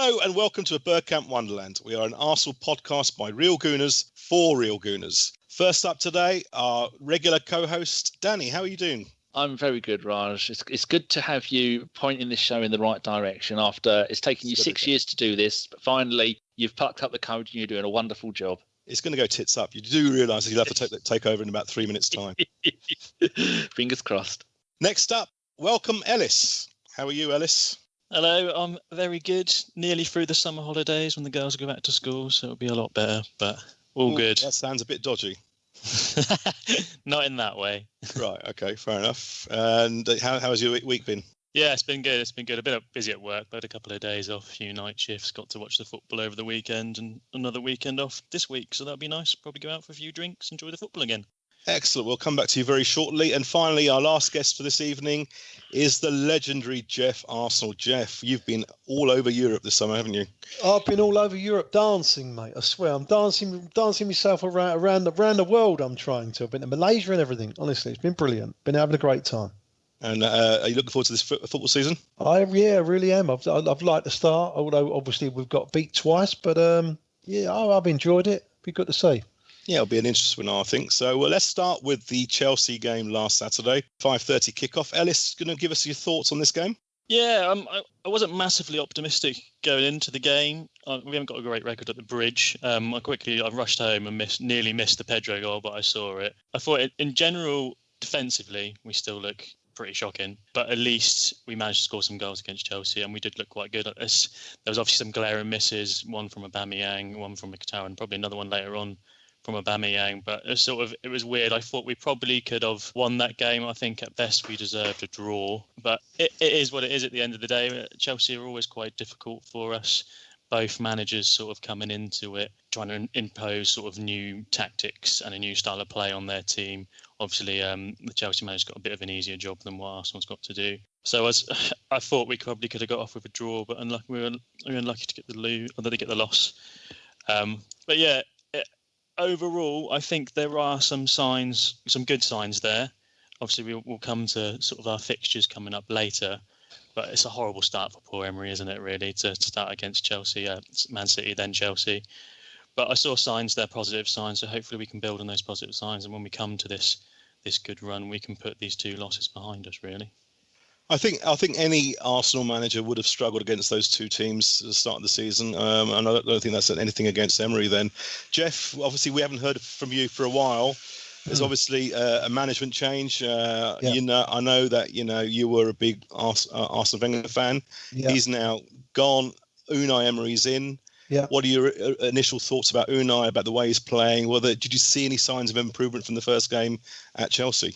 Hello and welcome to a Bergkamp Wonderland. We are an Arsenal podcast by real Gooners for real Gooners. First up today, our regular co-host, Danny. How are you doing? I'm very good, Raj. It's good to have you pointing this show in the right direction after it's taken you 6 years to do this, but finally you've plucked up the courage and you're doing a wonderful job. It's going to go tits up. You do realise you'll have to take over in about 3 minutes' time. Fingers crossed. Next up, welcome Ellis. How are you, Ellis? Hello, I'm very good. Nearly through the summer holidays when the girls go back to school, so it'll be a lot better, but all good. That sounds a bit dodgy. Not in that way. Right, okay, fair enough. And how has your week been? Yeah, it's been good. I've been busy at work, but had a couple of days off, a few night shifts, got to watch the football over the weekend and another weekend off this week, so that'll be nice. Probably go out for a few drinks, enjoy the football again. Excellent. We'll come back to you very shortly. And finally, our last guest for this evening is the legendary Geoff Arsenal. Geoff, you've been all over Europe this summer, haven't you? I've been all over Europe dancing, mate. I swear, I'm dancing myself around the world. I'm trying to. I've been to Malaysia and everything. Honestly, it's been brilliant. Been having a great time. And are you looking forward to this football season? I really am. I've liked the start, although obviously we've got beat twice. But I've enjoyed it. Be good to see. Yeah, it'll be an interesting one, I think. So let's start with the Chelsea game last Saturday, 5:30 kickoff. Ellis, going to give us your thoughts on this game? Yeah, I wasn't massively optimistic going into the game. We haven't got a great record at the Bridge. I rushed home and nearly missed the Pedro goal, but I saw it. I thought, in general, defensively, we still look pretty shocking. But at least we managed to score some goals against Chelsea, and we did look quite good. There was obviously some glaring misses, one from Aubameyang, one from Mkhitaryan, probably another one later on from Aubameyang, but it was weird. I thought we probably could have won that game. I think at best we deserved a draw, but it is what it is at the end of the day. Chelsea are always quite difficult for us. Both managers sort of coming into it, trying to impose sort of new tactics and a new style of play on their team. Obviously, the Chelsea manager's got a bit of an easier job than what Arsenal's got to do. So I thought we probably could have got off with a draw, but we were unlucky to get the loss. But yeah. Overall, I think there are some good signs there. Obviously, we'll come to sort of our fixtures coming up later, but it's a horrible start for poor Emery, isn't it, really, to start against Chelsea, Man City, then Chelsea. But I saw signs there, positive signs, so hopefully we can build on those positive signs, and when we come to this good run, we can put these two losses behind us, really. I think any Arsenal manager would have struggled against those two teams at the start of the season, and I don't think that's anything against Emery then. Geoff, obviously we haven't heard from you for a while. There's obviously a management change. I know that you were a big Arsene Wenger fan. Yeah. He's now gone. Unai Emery's in. Yeah. What are your initial thoughts about Unai, about the way he's playing? Did you see any signs of improvement from the first game at Chelsea?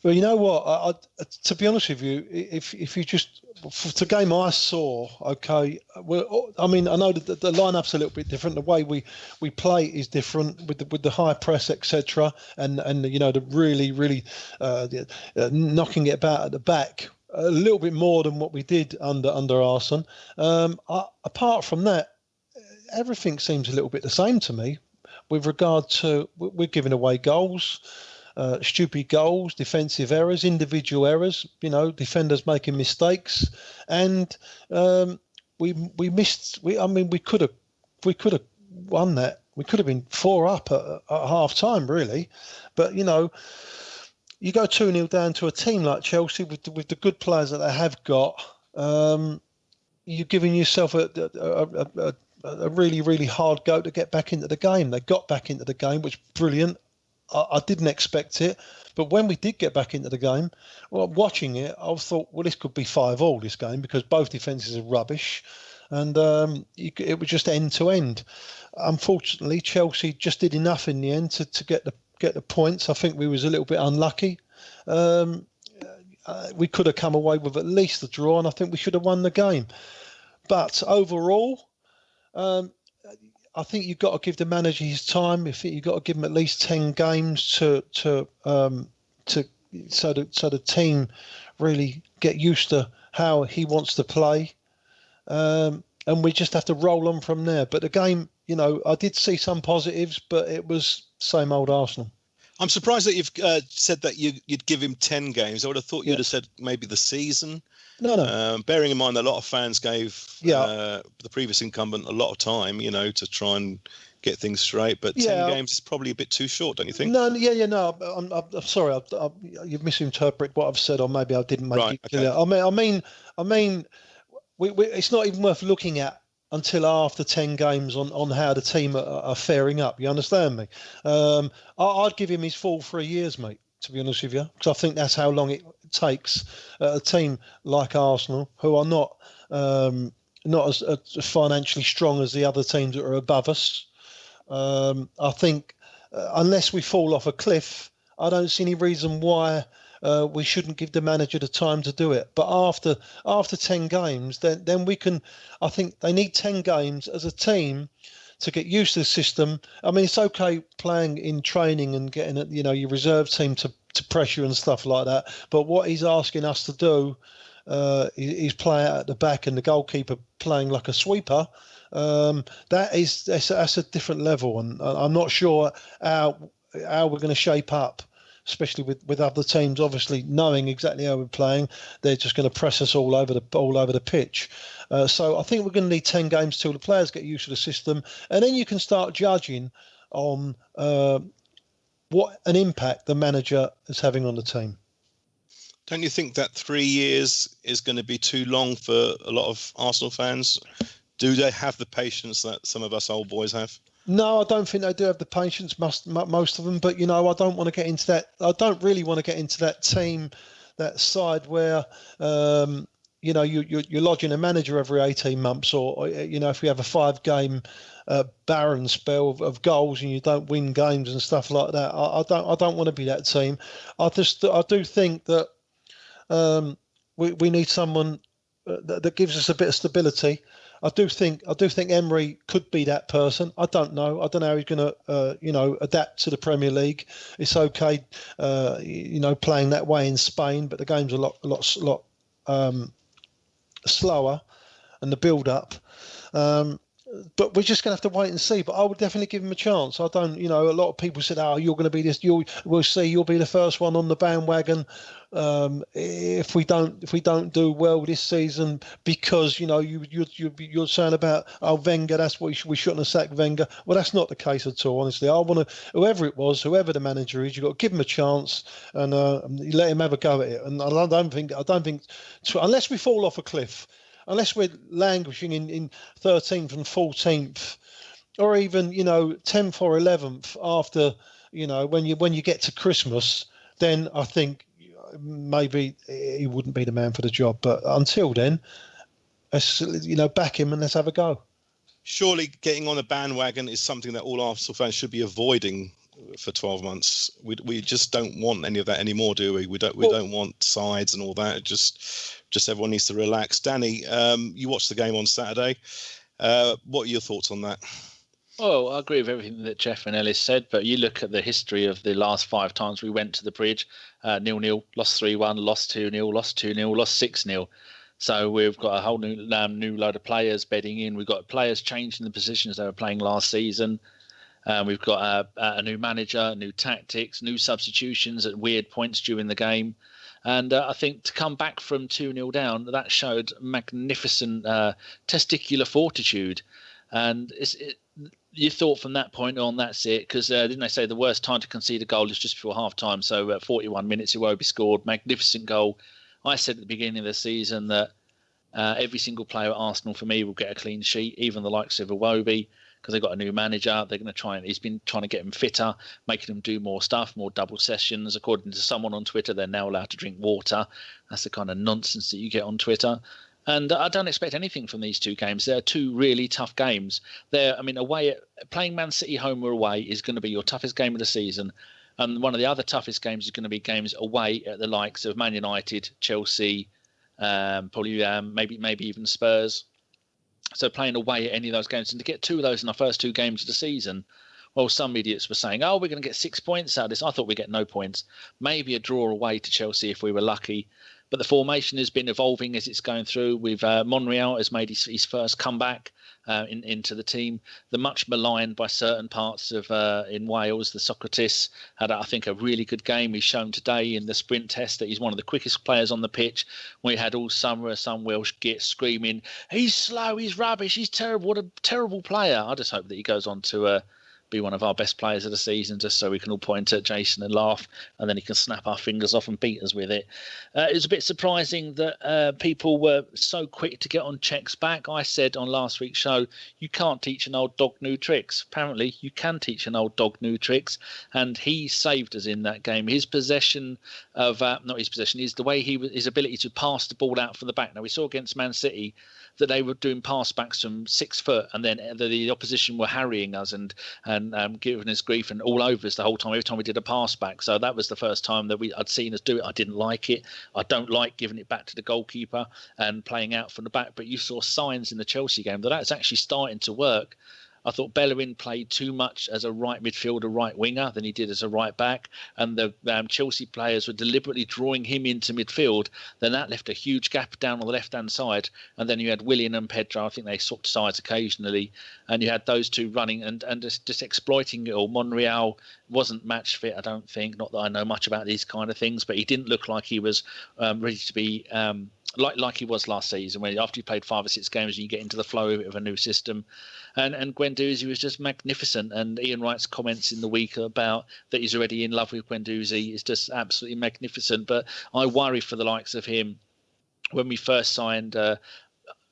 Well, you know what? To be honest with you, if you just the game I saw, okay. Well, I mean, I know that the lineup's a little bit different. The way we play is different with the high press, etc. And the really knocking it about at the back a little bit more than what we did under Arsene. Apart from that, everything seems a little bit the same to me. With regard to we're giving away goals. Stupid goals, defensive errors, individual errors, defenders making mistakes, and we missed. We could have won that. We could have been 4 up at half time, really, but you go 2-0 down to a team like Chelsea with the good players that they have got. You're giving yourself a really hard go to get back into the game. They got back into the game, which is brilliant. I didn't expect it, but when we did get back into the game, watching it, I thought, this could be 5-5 this game because both defences are rubbish, and it was just end to end. Unfortunately, Chelsea just did enough in the end to get the points. I think we was a little bit unlucky. We could have come away with at least a draw, and I think we should have won the game. But overall, I think you've got to give the manager his time. I think you've got to give him at least 10 games so the team really get used to how he wants to play, and we just have to roll on from there. But the game, I did see some positives, but it was same old Arsenal. I'm surprised that you've said that you'd give him 10 games. I would have thought you'd have said maybe the season. No. Bearing in mind that a lot of fans gave the previous incumbent a lot of time, to try and get things straight. But 10 games is probably a bit too short, don't you think? No. I'm sorry. You've misinterpreted what I've said, or maybe I didn't make it clear. Okay. I mean, it's not even worth looking at until after 10 games on how the team are faring up. You understand me? I'd give him his full 3 years, mate, to be honest with you, because I think that's how long it takes a team like Arsenal, who are not as financially strong as the other teams that are above us. I think unless we fall off a cliff, I don't see any reason why we shouldn't give the manager the time to do it. But after 10 games, then we can. I think they need 10 games as a team to get used to the system. I mean, it's okay playing in training and getting your reserve team to pressure and stuff like that. But what he's asking us to do is play out at the back and the goalkeeper playing like a sweeper. That's a different level, and I'm not sure how we're going to shape up, especially with other teams. Obviously, knowing exactly how we're playing, they're just going to press us all over the pitch. So I think we're going to need 10 games till the players get used to the system, and then you can start judging on what an impact the manager is having on the team. Don't you think that 3 years is going to be too long for a lot of Arsenal fans? Do they have the patience that some of us old boys have? No, I don't think they do have the patience, most of them. But, I don't want to get into that. I don't really want to get into that team, that side where, you're lodging a manager every 18 months or if we have a 5-game barren spell of goals and you don't win games and stuff like that. I don't want to be that team. I do think that we need someone that gives us a bit of stability. I do think Emery could be that person. I don't know. I don't know how he's going to, adapt to the Premier League. It's okay, playing that way in Spain, but the game's a lot slower, and the build-up. But we're just going to have to wait and see. But I would definitely give him a chance. I don't, a lot of people said, "Oh, you're going to be this. We'll see. You'll be the first one on the bandwagon if we don't do well this season because you're saying about Wenger. That's what we shouldn't have sacked Wenger. Well, that's not the case at all. Honestly, I want to whoever the manager is, you've got to give him a chance and let him have a go at it. And I don't think unless we fall off a cliff. Unless we're languishing in 13th and 14th, or even 10th or 11th after when you get to Christmas, then I think maybe he wouldn't be the man for the job. But until then, let's back him and let's have a go. Surely getting on a bandwagon is something that all Arsenal fans should be avoiding for 12 months. We just don't want any of that anymore, do we? We don't want sides and all that. Just everyone needs to relax. Danny, you watched the game on Saturday. What are your thoughts on that? Well, I agree with everything that Geoff and Ellis said, but you look at the history of the last 5 times we went to the bridge, 0-0, lost 3-1, lost 2-0, lost 2-0, lost 6-0. So we've got a whole new load of players bedding in. We've got players changing the positions they were playing last season. We've got a new manager, new tactics, new substitutions at weird points during the game. And I think to come back from 2-0 down, that showed magnificent testicular fortitude. And you thought from that point on, that's it. Because didn't they say the worst time to concede a goal is just before half-time? So at 41 minutes, Iwobi scored. Magnificent goal. I said at the beginning of the season that every single player at Arsenal, for me, will get a clean sheet, even the likes of Iwobi. Because they've got a new manager, they're going to try and he's been trying to get them fitter, making them do more stuff, more double sessions. According to someone on Twitter, they're now allowed to drink water. That's the kind of nonsense that you get on Twitter. And I don't expect anything from these 2 games. They're 2 really tough games. Playing Man City home or away is going to be your toughest game of the season. And one of the other toughest games is going to be games away at the likes of Man United, Chelsea, probably maybe even Spurs. So playing away at any of those games, and to get 2 of those in our first 2 games of the season, well, some idiots were saying, "Oh, we're going to get 6 points out of this." I thought we'd get no points. Maybe a draw away to Chelsea if we were lucky. But the formation has been evolving as it's going through. Monreal has made his first comeback. into the team. The much maligned by certain parts of in Wales, the Socrates had, I think, a really good game. He's shown today in the sprint test that he's one of the quickest players on the pitch. We had all summer some Welsh git screaming, "He's slow, he's rubbish, he's terrible, what a terrible player." I just hope that he goes on to be one of our best players of the season, just so we can all point at Jason and laugh, and then he can snap our fingers off and beat us with it. It was a bit surprising that people were so quick to get on Cech's back. I said on last week's show, you can't teach an old dog new tricks. Apparently, you can teach an old dog new tricks, and he saved us in that game. His possession of not his possession, is the way his ability to pass the ball out from the back. Now we saw against Man City that they were doing pass backs from 6 foot, and then the opposition were harrying us and giving us grief and all over us the whole time, every time we did a pass back. So that was the first time that I'd seen us do it. I didn't like it. I don't like giving it back to the goalkeeper and playing out from the back. But you saw signs in the Chelsea game that that's actually starting to work. I thought Bellerin played too much as a right midfielder, right winger than he did as a right back. And the Chelsea players were deliberately drawing him into midfield. Then that left a huge gap down on the left-hand side. And then you had Willian and Pedro. I think they swapped sides occasionally. And you had those two running and just exploiting it all. Monreal wasn't match fit, I don't think. Not that I know much about these kind of things. But he didn't look like he was ready to be... like he was last season, when after you played 5 or 6 games and you get into the flow of a new system. And Guendouzi was just magnificent. And Ian Wright's comments in the week about that he's already in love with Guendouzi is just absolutely magnificent. But I worry for the likes of him. When we first signed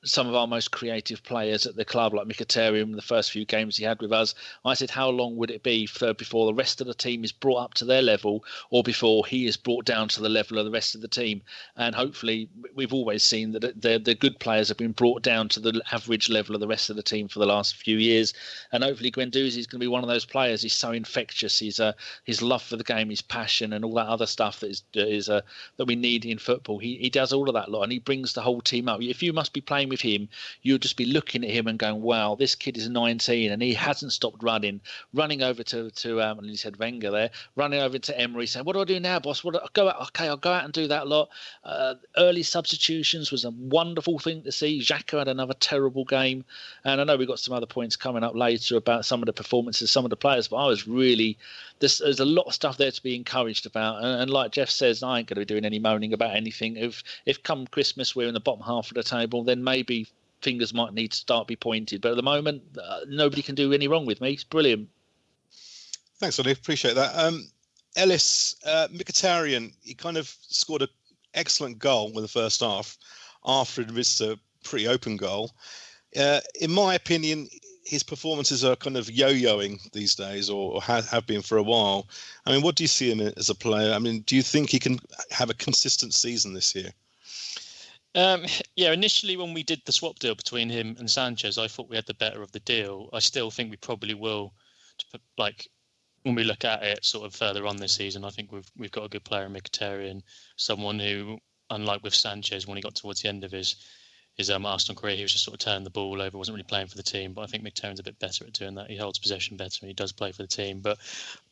some of our most creative players at the club, like Mkhitaryan, the first few games he had with us, I said, how long would it be before the rest of the team is brought up to their level, or before he is brought down to the level of the rest of the team? And hopefully, we've always seen that the good players have been brought down to the average level of the rest of the team for the last few years. And hopefully, Guendouzi is going to be one of those players. He's so infectious. His love for the game, his passion, and all that other stuff that we need in football. He does all of that lot, and he brings the whole team up. If you must be playing with him, you'll just be looking at him and going, wow, this kid is 19 and he hasn't stopped running over to and he said Wenger there, running over to Emery saying, what do I do now, boss? I'll go out and do that lot. Early substitutions was a wonderful thing to see. Xhaka had another terrible game, and I know we've got some other points coming up later about some of the performances of some of the players, but I was really there's a lot of stuff there to be encouraged about, and like Geoff says, I ain't going to be doing any moaning about anything. If come Christmas we're in the bottom half of the table, then maybe fingers might need to start be pointed, but at the moment nobody can do any wrong with me. It's brilliant. Thanks, Ollie. Appreciate that. Ellis, Mkhitaryan, he kind of scored an excellent goal with the first half after it missed a pretty open goal. In my opinion, his performances are kind of yo-yoing these days, or have been for a while. I mean, what do you see him as a player? I mean, do you think he can have a consistent season this year? Initially when we did the swap deal between him and Sanchez, I thought we had the better of the deal. I still think we probably will. When we look at it sort of further on this season, I think we've got a good player in Mkhitaryan, someone who, unlike with Sanchez, when he got towards the end of his Arsenal career, he was just sort of turning the ball over, wasn't really playing for the team. But I think Mkhitaryan's a bit better at doing that. He holds possession better and he does play for the team. But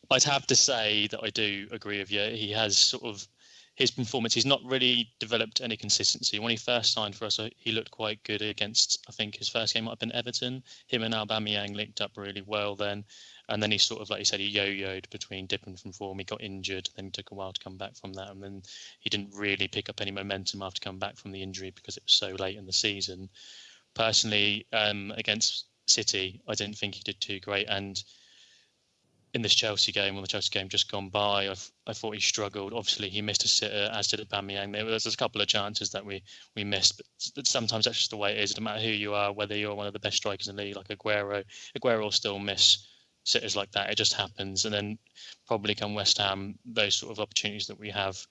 I'd have to say that I do agree with you. He has sort of his performance, he's not really developed any consistency. When he first signed for us, he looked quite good against, I think his first game might have been Everton. Him and Aubameyang linked up really well then. And then he sort of, like you said, he yo-yoed between dipping from form. He got injured, then it took a while to come back from that. And then he didn't really pick up any momentum after coming back from the injury because it was so late in the season. Personally, against City, I didn't think he did too great. And in this Chelsea game, when the Chelsea game just gone by, I thought he struggled. Obviously, he missed a sitter, as did Aubameyang. There's a couple of chances that we missed, but sometimes that's just the way it is. No matter who you are, whether you're one of the best strikers in the league, like Aguero will still miss sitters like that. It just happens. And then probably come West Ham, those sort of opportunities that we have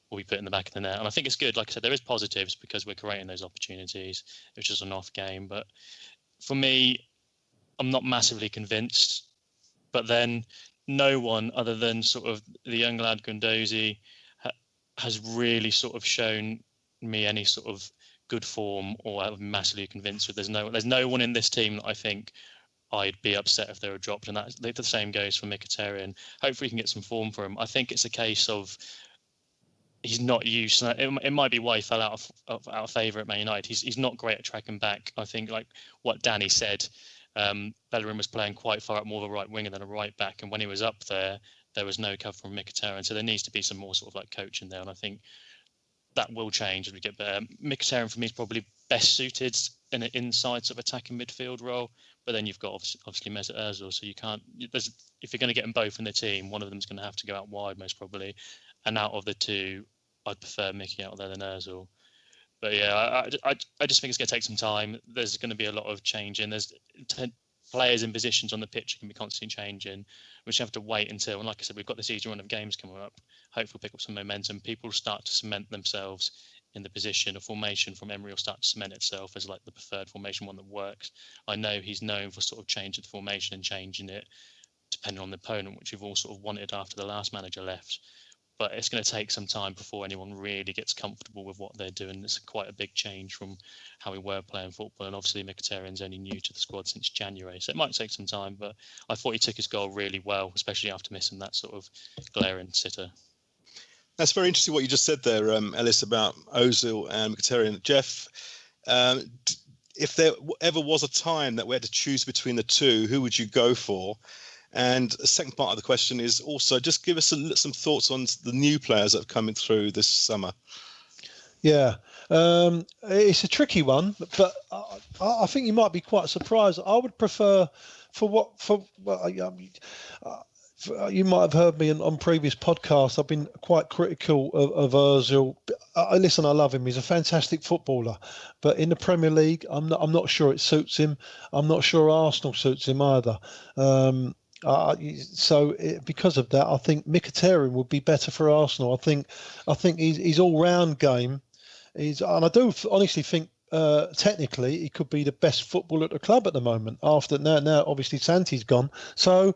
will be put in the back of the net. And I think it's good. Like I said, there is positives because we're creating those opportunities. It was just an off game. But for me, I'm not massively convinced. But then no one other than sort of the young lad Guendouzi has really sort of shown me any sort of good form, or I'm massively convinced with. There's no one in this team that I think I'd be upset if they were dropped, and the same goes for Mkhitaryan. Hopefully, we can get some form for him. I think it's a case of he's not used. It might be why he fell out of favour at Man United. He's not great at tracking back. I think, like what Danny said, Bellerin was playing quite far up, more of a right winger than a right back, and when he was up there was no cover from Mkhitaryan. So there needs to be some more sort of like coaching there, and I think that will change as we get better. Mkhitaryan for me is probably best suited in an inside sort of attacking midfield role, but then you've got obviously Mesut Ozil, so you can't. If you're going to get them both in the team, one of them's going to have to go out wide most probably. And out of the two, I'd prefer Mickey out there than Ozil. But yeah, I just think it's going to take some time. There's going to be a lot of changing. There's players in positions on the pitch can be constantly changing. We should have to wait until, and like I said, we've got this easy run of games coming up. Hopefully pick up some momentum. People start to cement themselves in the position. A formation from Emery will start to cement itself as like the preferred formation, one that works. I know he's known for sort of changing the formation and changing it depending on the opponent, which we've all sort of wanted after the last manager left. But it's going to take some time before anyone really gets comfortable with what they're doing. It's quite a big change from how we were playing football. And obviously Mkhitaryan's only new to the squad since January. So it might take some time, but I thought he took his goal really well, especially after missing that sort of glaring sitter. That's very interesting what you just said there, Ellis, about Ozil and Mkhitaryan. Geoff, if there ever was a time that we had to choose between the two, who would you go for? And the second part of the question is also just give us some thoughts on the new players that have come in through this summer. Yeah, it's a tricky one, but I think you might be quite surprised. I would prefer you might have heard me on previous podcasts. I've been quite critical of Ozil. Listen, I love him. He's a fantastic footballer, but in the Premier League, I'm not sure it suits him. I'm not sure Arsenal suits him either. Because of that, I think Mkhitaryan would be better for Arsenal. I think his all-round game is, and I do honestly think technically he could be the best footballer at the club at the moment. After now obviously Santi's gone, so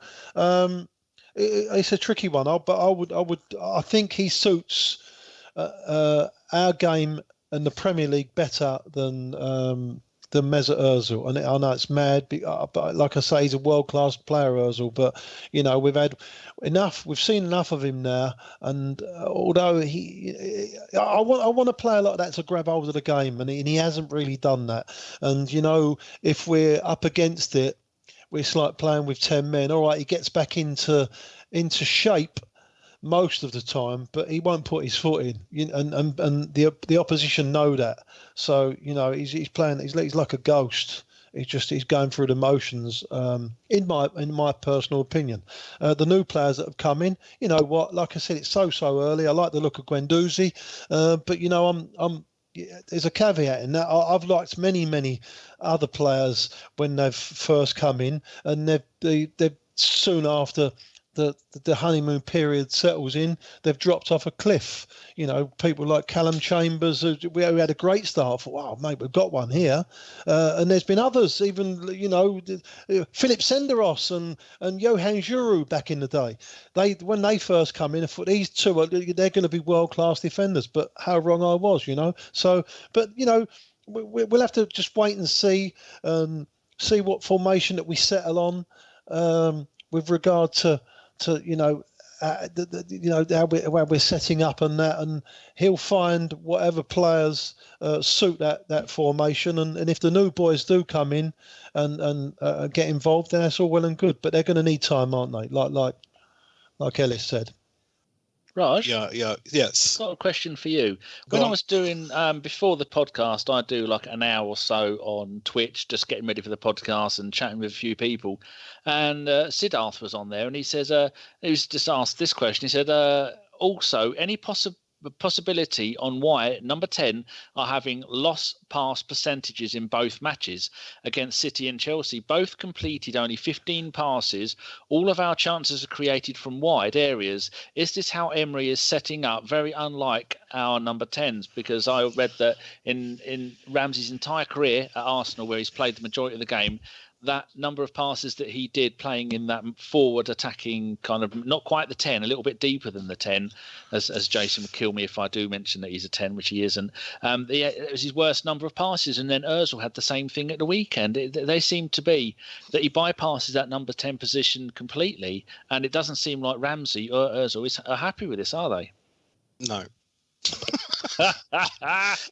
it's a tricky one. I think he suits our game and the Premier League better than Mesut Ozil, and I know it's mad, but like I say, he's a world-class player, Ozil. But we've seen enough of him now. And although I want a player like that to grab hold of the game, and he hasn't really done that. And if we're up against it, it's like playing with 10 men. All right, he gets back into shape most of the time, but he won't put his foot in, and the opposition know that. So he's playing. He's like a ghost. He's going through the motions. In my personal opinion, the new players that have come in, like I said, it's so early. I like the look of Guendouzi, but there's a caveat in that. I've liked many other players when they've first come in, and they've soon after the honeymoon period settles in, they've dropped off a cliff. People like Callum Chambers, who had a great start. I thought, wow, mate, we've got one here. And there's been others, even Philip Senderos and Johan Giroud back in the day. When they first come in, I thought these two they're going to be world class defenders. But how wrong I was, So, but we'll have to just wait and see what formation that we settle on with regard to how we're setting up and that, and he'll find whatever players suit that formation. And if the new boys do come in and get involved, then that's all well and good. But they're going to need time, aren't they? Like Ellis said. Raj? Yeah, yes. Got a question for you. When I was doing, before the podcast, I do like an hour or so on Twitch, just getting ready for the podcast and chatting with a few people. And Siddharth was on there, and he says, he was just asked this question. He said, also, any possibility on why number 10 are having loss pass percentages in both matches against City and Chelsea? Both completed only 15 passes. All of our chances are created from wide areas. Is this how Emery is setting up? Very unlike our number 10s, because I read that in Ramsey's entire career at Arsenal, where he's played the majority of the game, that number of passes that he did playing in that forward attacking kind of, not quite the 10, a little bit deeper than the 10, as Jason would kill me if I do mention that he's a 10, which he isn't. It was his worst number of passes. And then Ozil had the same thing at the weekend. They seem to be that he bypasses that number 10 position completely. And it doesn't seem like Ramsey or Ozil are happy with this, are they? No.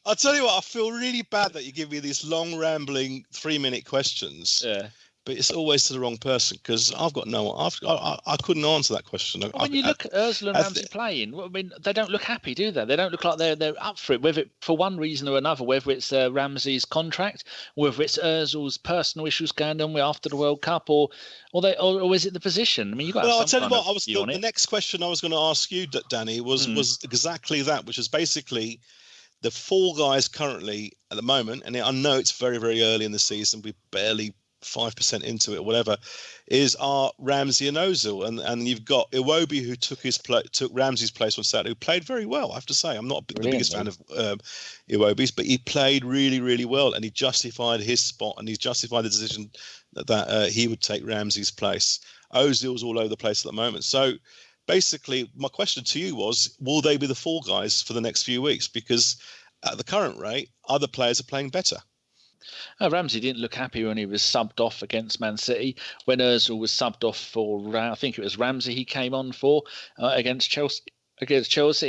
I'll tell you what, I feel really bad that you give me these long, rambling 3-minute questions. Yeah. But it's always to the wrong person because I've got I couldn't answer that question. When you look at Ozil and Ramsey playing, I mean, they don't look happy, do they? They don't look like they're up for it, whether it, for one reason or another, whether it's Ramsey's contract, whether it's Ozil's personal issues going on after the World Cup, or is it the position? I mean, you got. Well, I'll tell you what. The next question I was going to ask you, Danny, was exactly that, which is basically the 4 guys currently at the moment, and I know it's very, very early in the season. We're barely 5% into it or whatever, are Ramsey and Ozil, and you've got Iwobi, who took Ramsey's place on Saturday, who played very well. I have to say, I'm not the biggest fan of Iwobi's, but he played really, really well, and he justified his spot, and he justified the decision that he would take Ramsey's place. Ozil's all over the place at the moment. So basically, my question to you was, will they be the 4 guys for the next few weeks? Because at the current rate, other players are playing better. Ramsey didn't look happy when he was subbed off against Man City. When Ozil was subbed off for, I think it was Ramsey he came on for against Chelsea.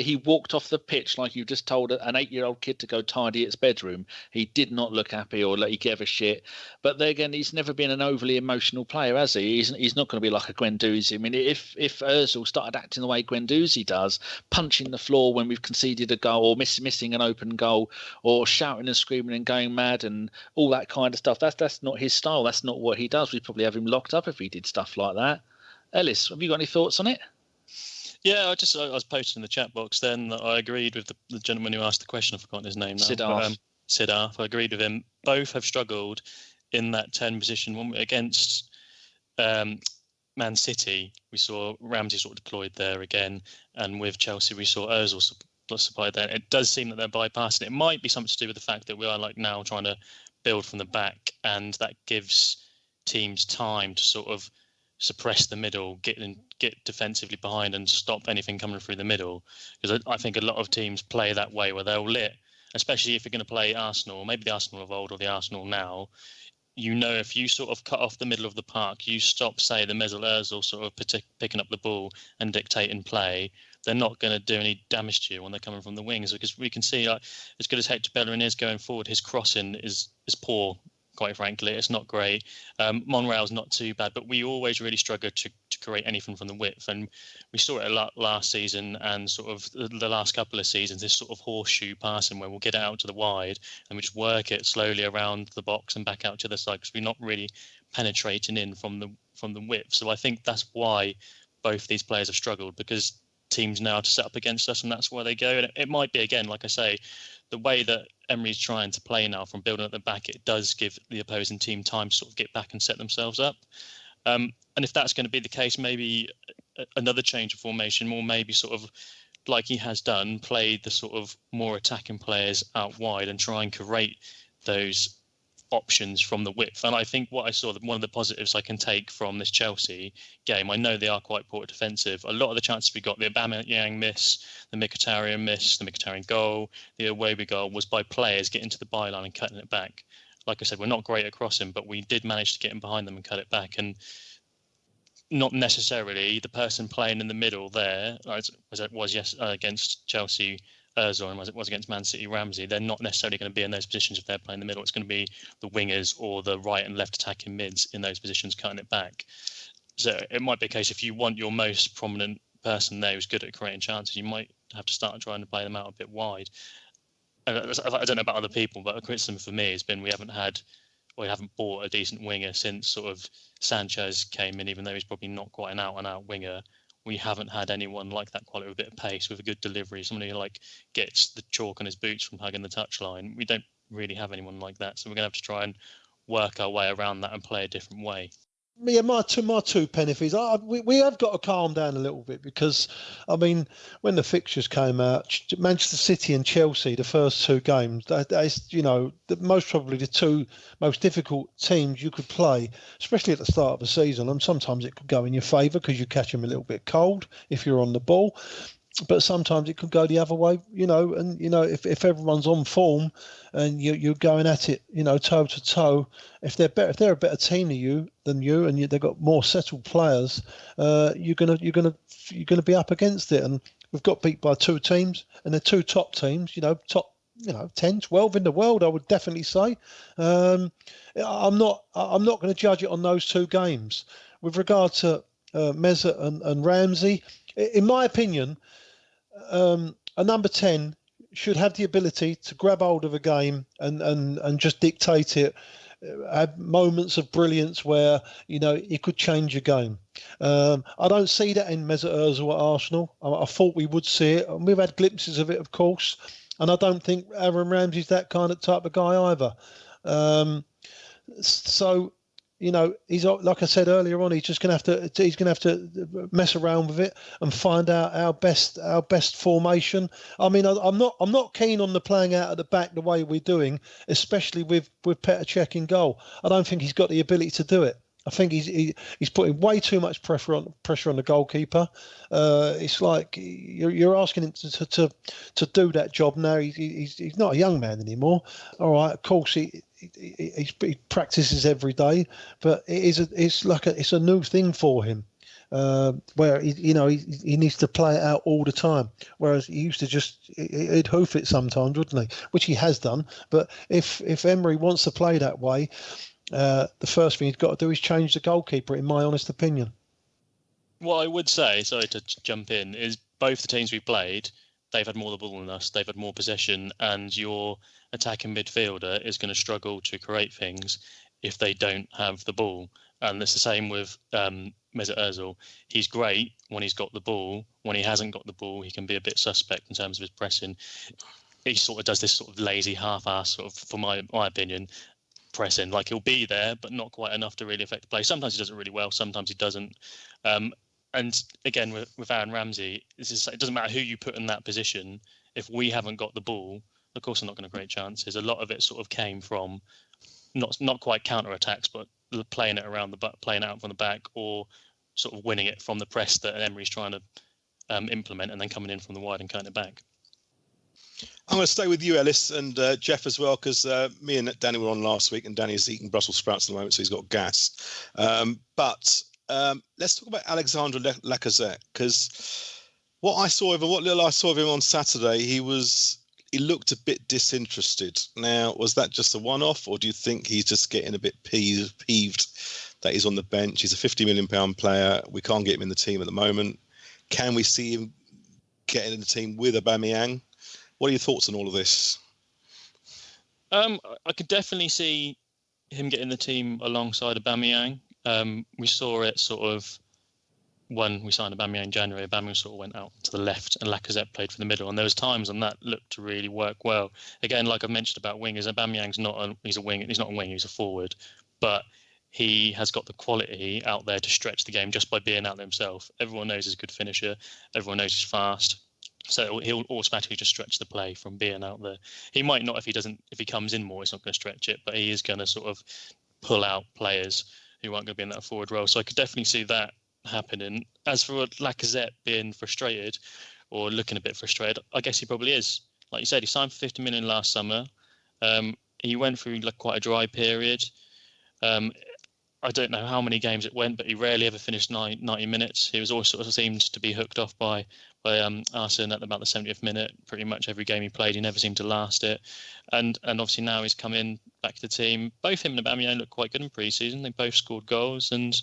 He walked off the pitch like you just told an 8-year-old kid to go tidy its bedroom. He did not look happy or like he gave a shit. But then again, he's never been an overly emotional player, has he? He's not going to be like a Guendouzi. I mean, if Ozil started acting the way Guendouzi does, punching the floor when we've conceded a goal or missing an open goal, or shouting and screaming and going mad and all that kind of stuff, that's not his style. That's not what he does. We'd probably have him locked up if he did stuff like that. Ellis, have you got any thoughts on it? Yeah, I was posting in the chat box then that I agreed with the gentleman who asked the question. I've forgotten his name now. Siddharth. I agreed with him. Both have struggled in that 10 position. One against Man City, we saw Ramsey sort of deployed there again, and with Chelsea, we saw Ozil supplied there. It does seem that they're bypassing it. It might be something to do with the fact that we are like now trying to build from the back, and that gives teams time to sort of suppress the middle, get defensively behind and stop anything coming through the middle. Because I think a lot of teams play that way, where they'll especially if you're going to play Arsenal, maybe the Arsenal of old or the Arsenal now, if you sort of cut off the middle of the park, you stop, say, the Mesut Ozil sort of picking up the ball and dictating play, they're not going to do any damage to you when they're coming from the wings. Because we can see, like, as good as Hector Bellerin is going forward, his crossing is poor. Quite frankly, it's not great. Monreal's not too bad, but we always really struggle to create anything from the width, and we saw it a lot last season and sort of the last couple of seasons. This sort of horseshoe passing where we'll get it out to the wide and we just work it slowly around the box and back out to the side, because we're not really penetrating in from the width. So I think that's why both these players have struggled, because teams know how to set up against us, and that's why they go. And it might be, again, like I say, the way that Emery's trying to play now from building at the back, it does give the opposing team time to sort of get back and set themselves up. And if that's going to be the case, maybe another change of formation, or maybe sort of like he has done, play the sort of more attacking players out wide and try and create those options from the width. And I think what I saw, one of the positives I can take from this Chelsea game, I know they are quite poor defensive. A lot of the chances we got, the Aubameyang miss, the Mkhitaryan miss, the Mkhitaryan goal, the Iwobi goal, was by players getting to the byline and cutting it back. Like I said, we're not great at crossing, but we did manage to get in behind them and cut it back. And not necessarily the person playing in the middle there, as it was against Chelsea, Ozil, and as it was against Man City, Ramsey, they're not necessarily going to be in those positions if they're playing in the middle. It's going to be the wingers or the right and left attacking mids in those positions cutting it back. So it might be a case, if you want your most prominent person there who's good at creating chances, you might have to start trying to play them out a bit wide. And I don't know about other people, but a criticism for me has been we haven't bought a decent winger since sort of Sanchez came in, even though he's probably not quite an out-and-out winger. We haven't had anyone like that quality with a bit of pace, with a good delivery, somebody who like gets the chalk on his boots from hugging the touchline. We don't really have anyone like that, so we're going to have to try and work our way around that and play a different way. Yeah, my two pennies. We have got to calm down a little bit, because, I mean, when the fixtures came out, Manchester City and Chelsea, the first 2 games, that's, most probably the 2 most difficult teams you could play, especially at the start of the season. And sometimes it could go in your favour because you catch them a little bit cold if you're on the ball. But sometimes it could go the other way, and if everyone's on form and you're going at it, toe to toe, if they're a better team than you, and they've got more settled players, you're gonna be up against it. And we've got beat by two teams, and they're two top teams, top 10, 12 in the world, I would definitely say. I'm not going to judge it on those two games. With regard to Mesut and Ramsey, in my opinion, a number 10 should have the ability to grab hold of a game and just dictate it, have moments of brilliance where he could change a game. I don't see that in Mesut Ozil at Arsenal. I thought we would see it, and we've had glimpses of it, of course. And I don't think Aaron Ramsey's that kind of type of guy either. So, he's, like I said earlier on, he's just going to have to mess around with it and find out our best formation. I mean, I'm not keen on the playing out at the back the way we're doing, especially with Petr Cech in goal. I don't think he's got the ability to do it. I think he's putting way too much pressure on the goalkeeper. It's like you're asking him to do that job now. He's not a young man anymore. All right, of course he practices every day, but it's a new thing for him. Where he needs to play it out all the time, whereas he used to he'd hoof it sometimes, wouldn't he? Which he has done. But if Emery wants to play that way, the first thing he's got to do is change the goalkeeper, in my honest opinion. What I would say, sorry to jump in, is both the teams we played, they've had more of the ball than us, they've had more possession, and your attacking midfielder is going to struggle to create things if they don't have the ball. And it's the same with Mesut Ozil. He's great when he's got the ball. When he hasn't got the ball, he can be a bit suspect in terms of his pressing. He sort of does this sort of lazy half-ass, sort of, for my opinion, pressing. Like, he'll be there, but not quite enough to really affect the play. Sometimes he does it really well, sometimes he doesn't. And again, with Aaron Ramsey, it doesn't matter who you put in that position. If we haven't got the ball, of course, I'm not going to create chances. A lot of it sort of came from not quite counter attacks, but playing it around playing out from the back, or sort of winning it from the press that Emery's trying to implement, and then coming in from the wide and cutting it back. I'm going to stay with you, Ellis, and Geoff as well, because me and Danny were on last week, and Danny's eating Brussels sprouts at the moment, so he's got gas. But let's talk about Alexandre Lacazette, because what little I saw of him on Saturday, he looked a bit disinterested. Now, was that just a one-off, or do you think he's just getting a bit peeved that he's on the bench? He's a £50 million player. We can't get him in the team at the moment. Can we see him getting in the team with Aubameyang? What are your thoughts on all of this? I could definitely see him getting the team alongside Aubameyang. We saw it sort of when we signed Aubameyang in January. Aubameyang sort of went out to the left and Lacazette played for the middle. And there was times when that looked to really work well. Again, like I've mentioned about wingers, Aubameyang's he's a wing. He's not a winger, he's a forward. But he has got the quality out there to stretch the game just by being out there himself. Everyone knows he's a good finisher. Everyone knows he's fast. So he'll automatically just stretch the play from being out there. He might not if he comes in more, he's not going to stretch it, but he is going to sort of pull out players who aren't going to be in that forward role. So I could definitely see that happening. As for Lacazette being frustrated or looking a bit frustrated, I guess he probably is. Like you said, he signed for 50 million last summer. He went through quite a dry period. I don't know how many games it went, but he rarely ever finished 90 minutes. He was always sort of seemed to be hooked off by Arsene at about the 70th minute. Pretty much every game he played, he never seemed to last it. And obviously now he's come in back to the team. Both him and Aubameyang look quite good in pre-season. They both scored goals, and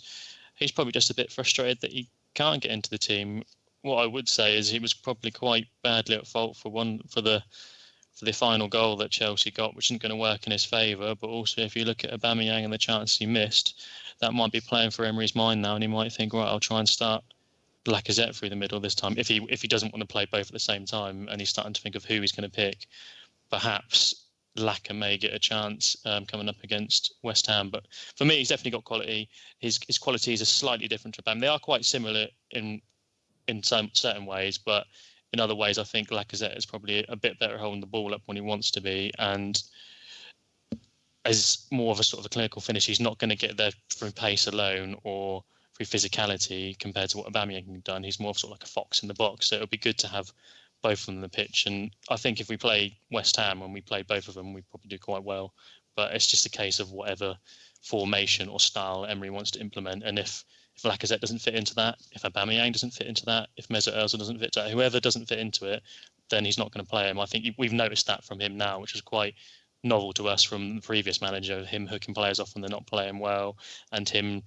he's probably just a bit frustrated that he can't get into the team. What I would say is he was probably quite badly at fault for the final goal that Chelsea got, which isn't going to work in his favour. But also, if you look at Aubameyang and the chances he missed, that might be playing for Emery's mind now, and he might think, right, I'll try and start Lacazette through the middle this time. If he doesn't want to play both at the same time, and he's starting to think of who he's going to pick, perhaps Lacazette may get a chance coming up against West Ham. But for me, he's definitely got quality. His qualities are slightly different to Aubameyang. They are quite similar in some certain ways, but in other ways, I think Lacazette is probably a bit better holding the ball up when he wants to be, and as more of a sort of a clinical finish, he's not going to get there through pace alone or through physicality compared to what Aubameyang has done. He's more sort of like a fox in the box. So it'll be good to have both of them on the pitch. And I think if we play West Ham and we play both of them, we probably do quite well. But it's just a case of whatever formation or style Emery wants to implement. And if Lacazette doesn't fit into that, if Aubameyang doesn't fit into that, if Mesut Ozil doesn't fit into that, whoever doesn't fit into it, then he's not going to play him. I think we've noticed that from him now, which is quite novel to us from the previous manager, him hooking players off when they're not playing well, and him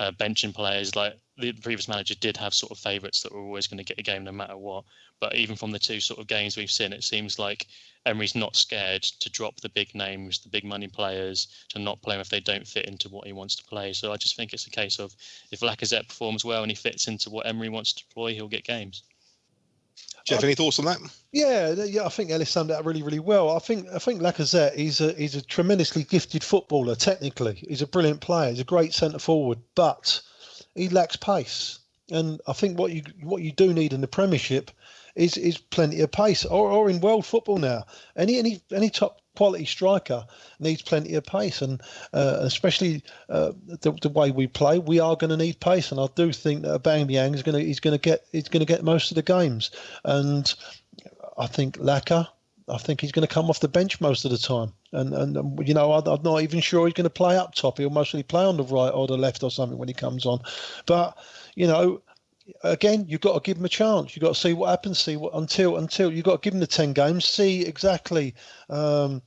benching players. Like the previous manager did have sort of favourites that were always going to get a game no matter what. But even from the two sort of games we've seen, it seems like Emery's not scared to drop the big names, the big money players, to not play them if they don't fit into what he wants to play. So I just think it's a case of if Lacazette performs well and he fits into what Emery wants to deploy, he'll get games. Geoff, any thoughts on that? Yeah, I think Ellis summed it up really, really well. I think Lacazette is a tremendously gifted footballer. Technically, he's a brilliant player. He's a great centre forward, but he lacks pace. And I think what you do need in the Premiership is plenty of pace, or in world football now. Any top quality striker needs plenty of pace, and especially the way we play, we are going to need pace. And I do think that Aubameyang is going to get most of the games, and I think he's going to come off the bench most of the time. And I'm not even sure he's going to play up top. He'll mostly play on the right or the left or something when he comes on. But again, you've got to give him a chance. You've got to see what happens. See what until you've got to give him the 10 games. See exactly, what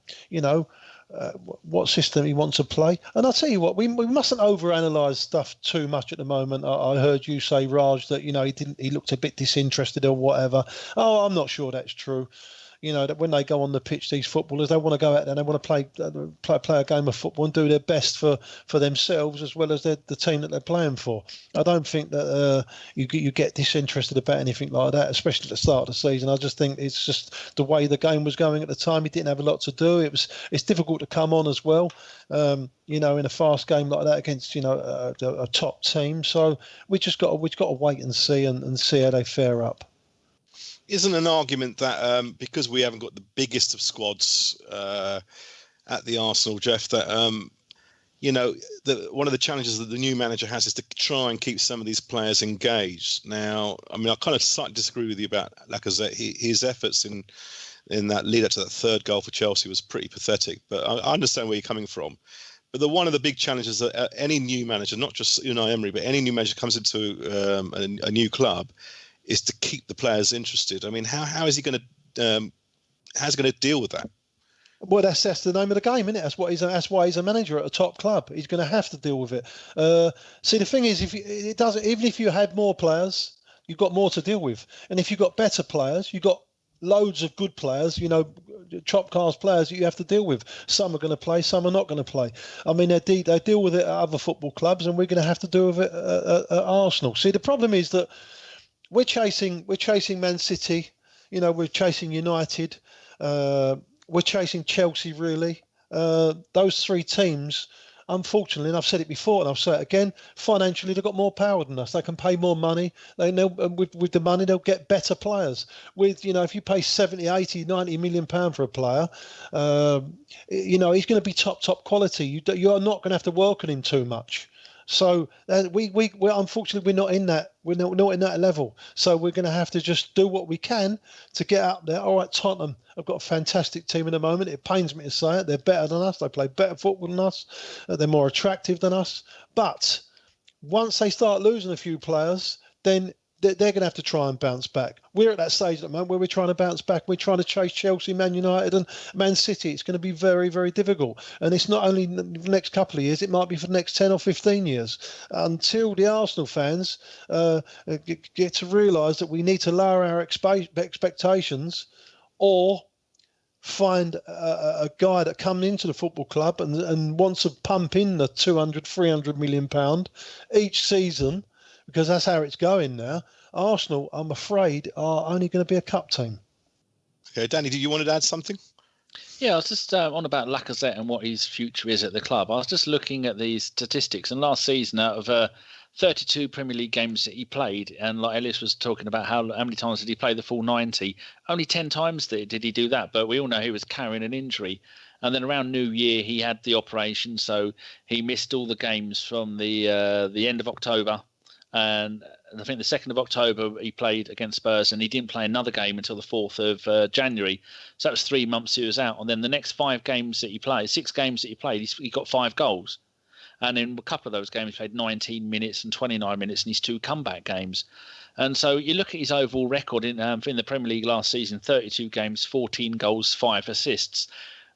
system he wants to play. And I'll tell you what, we mustn't overanalyze stuff too much at the moment. I heard you say, Raj, that he looked a bit disinterested or whatever. Oh, I'm not sure that's true. That when they go on the pitch, these footballers, they want to go out there and they want to play a game of football and do their best for themselves as well as the team that they're playing for. I don't think that you get disinterested about anything like that, especially at the start of the season. I just think it's just the way the game was going at the time. He didn't have a lot to do. It's difficult to come on as well, in a fast game like that against a top team. So we've got to wait and see how they fare up. Isn't an argument that because we haven't got the biggest of squads at the Arsenal, Geoff, that one of the challenges that the new manager has is to try and keep some of these players engaged. Now, I mean, I kind of slightly disagree with you about Lacazette. His efforts in that lead up to that third goal for Chelsea was pretty pathetic, but I understand where you're coming from. But one of the big challenges that any new manager, not just Emery, but any new manager comes into a new club, is to keep the players interested. I mean, how is he going to deal with that? Well, that's the name of the game, isn't it? That's why he's a manager at a top club. He's going to have to deal with it. See, the thing is, even if you had more players, you've got more to deal with. And if you've got better players, you've got loads of good players, top class players that you have to deal with. Some are going to play, some are not going to play. I mean, they deal with it at other football clubs, and we're going to have to deal with it at Arsenal. See, the problem is that we're chasing Man City, we're chasing United, we're chasing Chelsea, really. Those three teams, unfortunately, and I've said it before and I'll say it again, financially they've got more power than us. They can pay more money. They know with the money they'll get better players. If you pay 70, 80, 90 million pound for a player, he's going to be top quality. You are not going to have to work on him too much. So we're unfortunately we're not in that level. So we're going to have to just do what we can to get up there. All right, Tottenham have got a fantastic team at the moment. It pains me to say it. They're better than us. They play better football than us. They're more attractive than us. But once they start losing a few players, then they're going to have to try and bounce back. We're at that stage at the moment where we're trying to bounce back. We're trying to chase Chelsea, Man United and Man City. It's going to be very, very difficult. And it's not only the next couple of years, it might be for the next 10 or 15 years until the Arsenal fans get to realise that we need to lower our expectations or find a guy that comes into the football club and wants to pump in the 200, 300 million pound each season, because that's how it's going now. Arsenal, I'm afraid, are only going to be a cup team. Okay, Danny, did you want to add something? Yeah, I was just on about Lacazette and what his future is at the club. I was just looking at these statistics, and last season, out of 32 Premier League games that he played, and like Ellis was talking about how many times did he play the full 90? Only 10 times did he do that, but we all know he was carrying an injury. And then around New Year, he had the operation, so he missed all the games from the end of October And I think the 2nd of October he played against Spurs, and he didn't play another game until the 4th of January. So that was 3 months he was out. And then the next 6 games that he played, he got 5 goals. And in a couple of those games, he played 19 minutes and 29 minutes in his 2 comeback games. And so you look at his overall record in the Premier League last season, 32 games, 14 goals, 5 assists.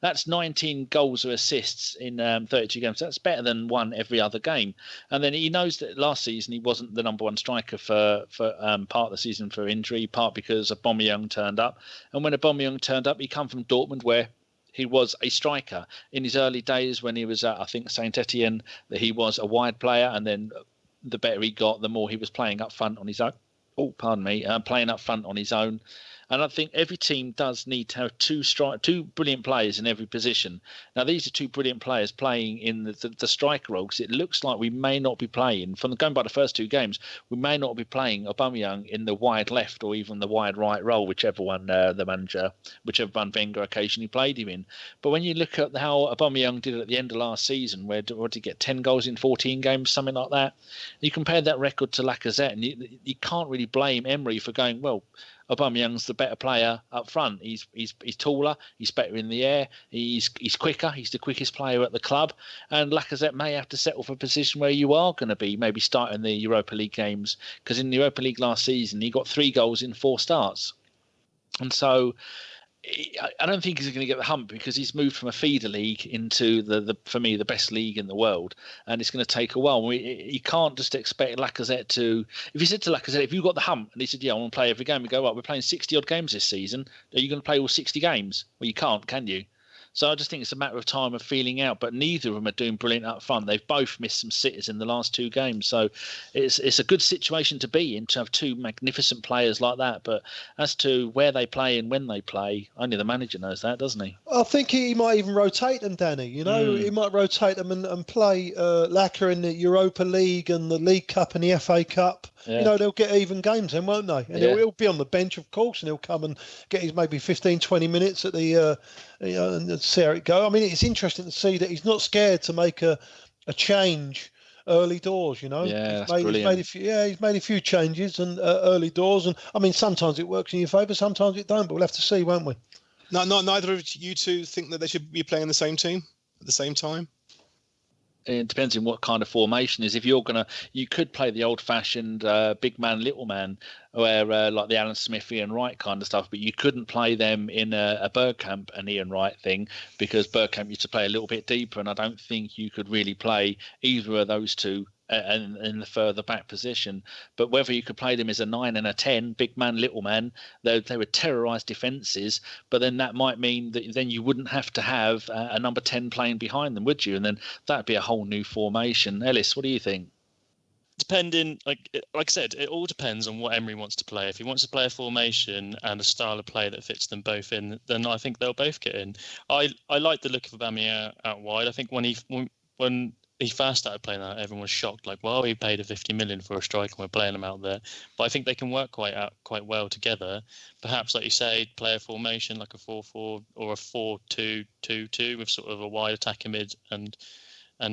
That's 19 goals or assists in 32 games. That's better than one every other game. And then he knows that last season he wasn't the number 1 striker for part of the season for injury, part because Aubameyang turned up. And when Aubameyang turned up, he come from Dortmund, where he was a striker. In his early days when he was at, I think, Saint Etienne, that he was a wide player. And then the better he got, the more he was playing up front on his own. Playing up front on his own. And I think every team does need to have 2 brilliant players in every position. Now, these are 2 brilliant players playing in the striker role, because it looks like we may not be playing, going by the first 2 games, we may not be playing Aubameyang in the wide left or even the wide right role, whichever one Wenger occasionally played him in. But when you look at how Aubameyang did at the end of last season, where did he get 10 goals in 14 games, something like that, you compare that record to Lacazette, and you can't really blame Emery for going, well, Aubameyang's the better player up front. He's taller. He's better in the air. He's quicker. He's the quickest player at the club. And Lacazette may have to settle for a position where you are going to be maybe starting the Europa League games, because in the Europa League last season he got 3 goals in 4 starts. And so I don't think he's going to get the hump, because he's moved from a feeder league into for me, the best league in the world, and it's going to take a while. You can't just expect Lacazette to. If you said to Lacazette, "If you got the hump," and he said, "Yeah, I want to play every game," we go, "Well, we're playing 60 odd games this season. Are you going to play all 60 games?" Well, you can't, can you? So I just think it's a matter of time of feeling out. But neither of them are doing brilliant up front. They've both missed some sitters in the last 2 games. So it's a good situation to be in, to have 2 magnificent players like that. But as to where they play and when they play, only the manager knows that, doesn't he? I think he might even rotate them, Danny. He might rotate them and play Lacazette in the Europa League and the League Cup and the FA Cup. Yeah. They'll get even games then, won't they? And he'll be on the bench, of course, and he'll come and get his maybe 15, 20 minutes at the, and see how it go. I mean, it's interesting to see that he's not scared to make a change early doors. Yeah, brilliant. He's made a few changes and early doors, and I mean, sometimes it works in your favour, sometimes it don't. But we'll have to see, won't we? No, neither of you 2 think that they should be playing the same team at the same time. It depends on what kind of formation is. If you could play the old-fashioned big man, little man, where like the Alan Smith, Ian Wright kind of stuff, but you couldn't play them in a Bergkamp and Ian Wright thing, because Bergkamp used to play a little bit deeper, and I don't think you could really play either of those 2 in the further back position. But whether you could play them as a 9 and a 10, big man, little man, they would terrorise defences. But then that might mean that then you wouldn't have to have a number 10 playing behind them, would you? And then that'd be a whole new formation. Ellis, what do you think? Depending, like I said, it all depends on what Emery wants to play. If he wants to play a formation and a style of play that fits them both in, then I think they'll both get in. I like the look of Aubameyang out wide. I think when he first started playing that, everyone was shocked, like, well, he paid a 50 million for a striker and we're playing him out there. But I think they can work quite well together. Perhaps, like you say, play a formation like a 4-4 or a 4-2-2-2 with sort of a wide attacking mid and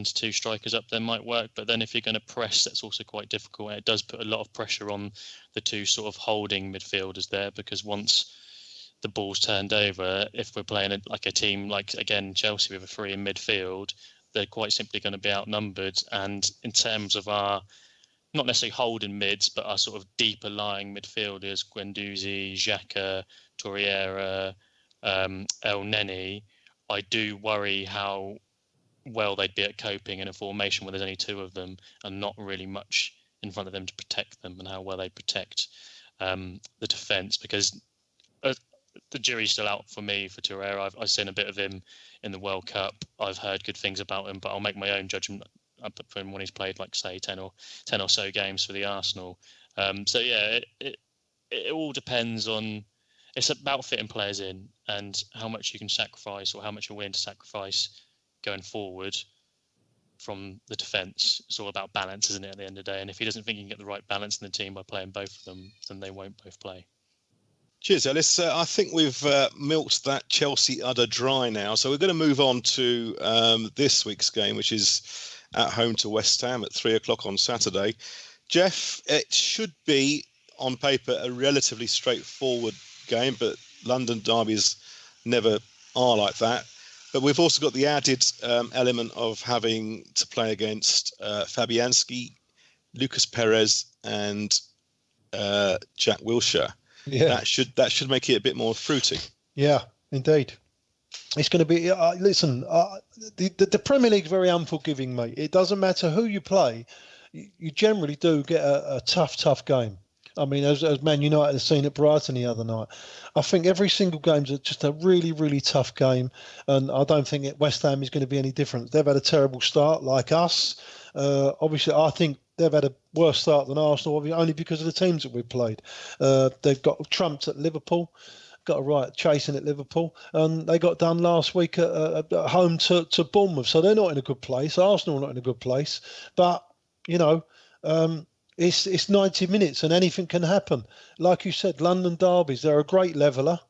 2 strikers up there might work. But then if you're going to press, that's also quite difficult. And it does put a lot of pressure on the 2 sort of holding midfielders there, because once the ball's turned over, if we're playing a team like, again, Chelsea with a 3 in midfield, they're quite simply going to be outnumbered. And in terms of our, not necessarily holding mids, but our sort of deeper lying midfielders, Guendouzi, Xhaka, Torreira, El Neni, I do worry how well they'd be at coping in a formation where there's only 2 of them and not really much in front of them to protect them, and how well they protect the defence. Because the jury's still out for me for Torreira. I've seen a bit of him in the World Cup. I've heard good things about him, but I'll make my own judgment up for him when he's played, like, say, 10 or so games for the Arsenal. So yeah, it all depends on. It's about fitting players in and how much you can sacrifice, or how much you're willing to sacrifice going forward from the defence. It's all about balance, isn't it, at the end of the day? And if he doesn't think he can get the right balance in the team by playing both of them, then they won't both play. Cheers, Ellis. I think we've milked that Chelsea udder dry now. So we're going to move on to this week's game, which is at home to West Ham at 3 o'clock on Saturday. Geoff, it should be on paper a relatively straightforward game, but London derbies never are like that. But we've also got the added element of having to play against Fabianski, Lucas Perez, and Jack Wilshere. Yeah, that should make it a bit more fruity. Yeah, indeed. It's going to be. Listen, the Premier League's very unforgiving, mate. It doesn't matter who you play. You generally do get a tough game. I mean, as Man United have seen at Brighton the other night, I think every single game's just a really, really tough game, and I don't think West Ham is going to be any different. They've had a terrible start, like us. Obviously, I think they've had a worse start than Arsenal, only because of the teams that we've played. They've got trumped at Liverpool, got a right chasing at Liverpool, and they got done last week at home to Bournemouth. So they're not in a good place. Arsenal are not in a good place, but it's 90 minutes and anything can happen. Like you said, London derbies, they're a great leveller.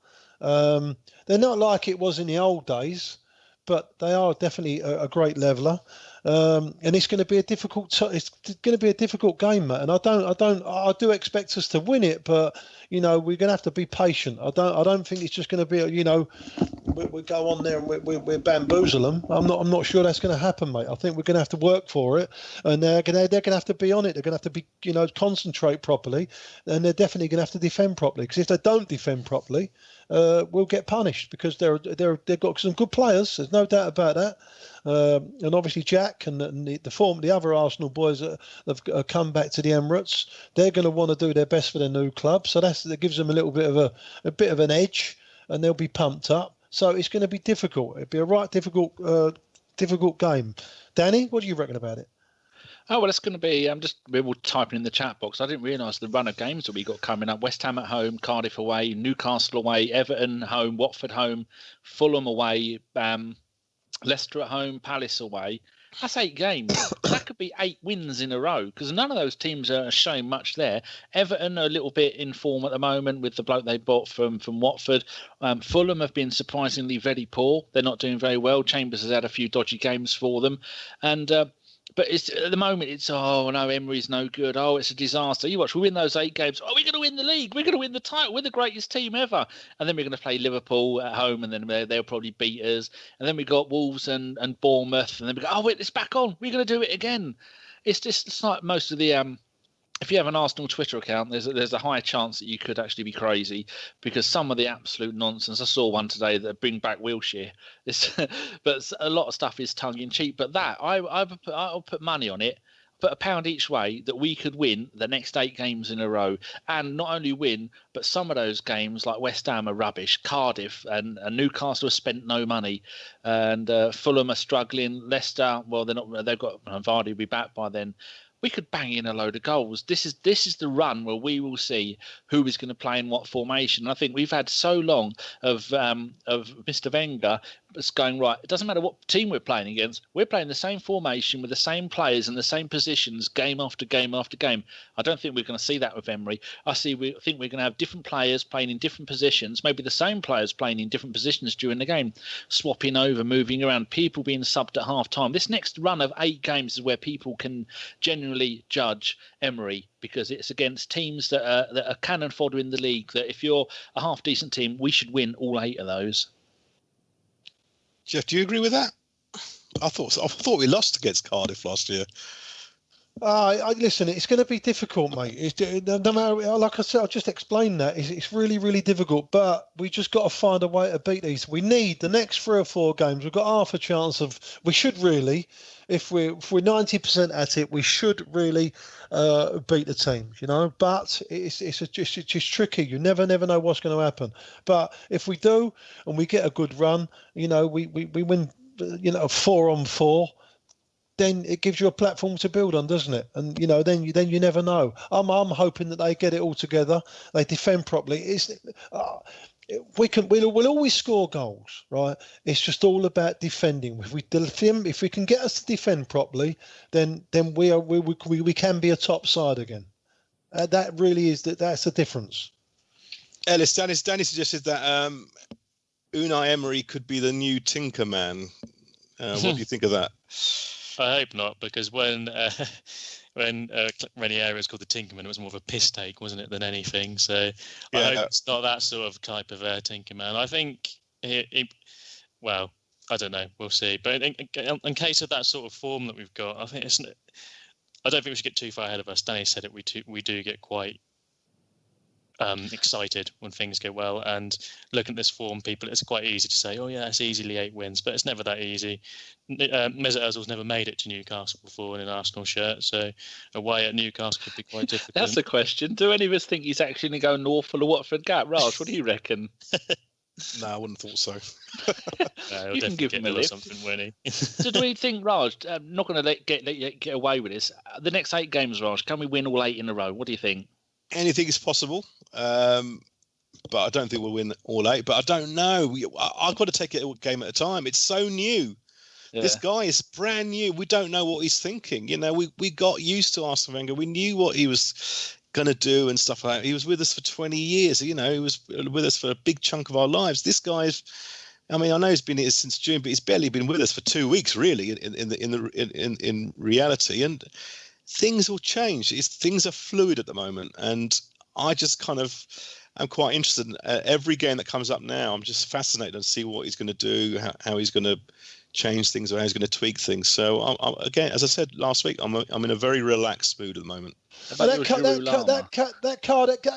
They're not like it was in the old days, but they are definitely a great leveller. And it's going to be a difficult game, Matt. And I do expect us to win it, but we're going to have to be patient. I don't think it's just going to be we go on there and we bamboozle them. I'm not sure that's going to happen, mate. I think we're going to have to work for it, and they're going to have to be on it. They're going to have to be concentrate properly, and they're definitely going to have to defend properly. Because if they don't defend properly, we'll get punished because they've got some good players. There's no doubt about that. And obviously Jack and the other Arsenal boys that have come back to the Emirates, they're going to want to do their best for their new club. So that gives them a little bit of an edge, and they'll be pumped up. So it's going to be difficult. It'll be a right difficult game. Danny, what do you reckon about it? Oh, well, it's going to be, we were typing in the chat box. I didn't realise the run of games that we got coming up. West Ham at home, Cardiff away, Newcastle away, Everton home, Watford home, Fulham away, Leicester at home, Palace away. That's 8 games. That could be 8 wins in a row because none of those teams are showing much there. Everton are a little bit in form at the moment with the bloke they bought from Watford. Fulham have been surprisingly very poor. They're not doing very well. Chambers has had a few dodgy games for them. And but it's at the moment it's Emery's no good. Oh, it's a disaster. You watch, we win those 8 games. Oh, we're going to win the league. We're going to win the title. We're the greatest team ever. And then we're going to play Liverpool at home, and then they'll probably beat us. And then we got Wolves and Bournemouth, and then we go, oh wait, it's back on. We're going to do it again. It's like most of the if you have an Arsenal Twitter account, there's a high chance that you could actually be crazy because some of the absolute nonsense. I saw one today that bring back Wilshere. But a lot of stuff is tongue in cheek. But that I'll put money on it, put £1 each way that we could win the next 8 games in a row, and not only win, but some of those games like West Ham are rubbish, Cardiff and Newcastle have spent no money, and Fulham are struggling. Leicester, well, they're not. They've got Vardy will be back by then. We could bang in a load of goals. This is the run where we will see who is going to play in what formation. And I think we've had so long of Mr. Wenger going, right, it doesn't matter what team we're playing against. We're playing the same formation with the same players in the same positions game after game after game. I don't think we're going to see that with Emery. I think we're going to have different players playing in different positions, maybe the same players playing in different positions during the game, swapping over, moving around, people being subbed at half-time. This next run of 8 games is where people can genuinely judge Emery because it's against teams that are cannon fodder in the league, that if you're a half-decent team, we should win all 8 of those. Geoff, do you agree with that? I thought we lost against Cardiff last year. Listen, it's going to be difficult, mate. No matter, like I said, I just explained that. It's really, really difficult, but we just got to find a way to beat these. We need the next 3 or 4 games. We've got half a chance of. We should really, if we're 90% at it, we should really beat the team, But it's just tricky. You never know what's going to happen. But if we do and we get a good run, we win, 4 on 4. Then it gives you a platform to build on, doesn't it? And then you never know. I'm hoping that they get it all together. They defend properly. We'll always score goals, right? It's just all about defending. If we can get us to defend properly, then we can be a top side again. That really is that's the difference. Ellis, Danny suggested that Unai Emery could be the new Tinker Man. What do you think of that? I hope not, because when when Ranieri was called the Tinkerman, it was more of a piss take, wasn't it, than anything? So Yeah. I hope it's not that sort of type of Tinkerman. I think well, I don't know. We'll see. But in case of that sort of form that we've got, I don't think we should get too far ahead of us. Danny said it. We do get quite excited when things go well, and looking at this form, it's quite easy to say, oh yeah, it's easily 8 wins, but it's never that easy. Mesut Ozil's never made it to Newcastle before in an Arsenal shirt, so away at Newcastle could be quite difficult. That's the question. Do any of us think he's actually going to go north for the Watford gap? Raj, what do you reckon? No, I wouldn't have thought so. No, You can give him a lift. Something, won't he? So do we think, Raj, not going to let get away with this, the next 8 games, Raj, can we win all 8 in a row? What do you think? Anything is possible, but I don't think we'll win all 8. But I don't know. I've got to take it a game at a time. It's so new. Yeah. This guy is brand new. We don't know what he's thinking. You know, we got used to Arsene Wenger. We knew what he was going to do and stuff like that. He was with us for 20 years. You know, he was with us for a big chunk of our lives. This guy's, I mean, I know he's been here since June, but he's barely been with us for 2 weeks, really, in reality. And things will change. Things are fluid at the moment, and I just kind of am quite interested in every game that comes up now. I'm just fascinated to see what he's going to do, how he's going to change things, or how he's going to tweak things. So again, as I said last week, I'm in a very relaxed mood at the moment. That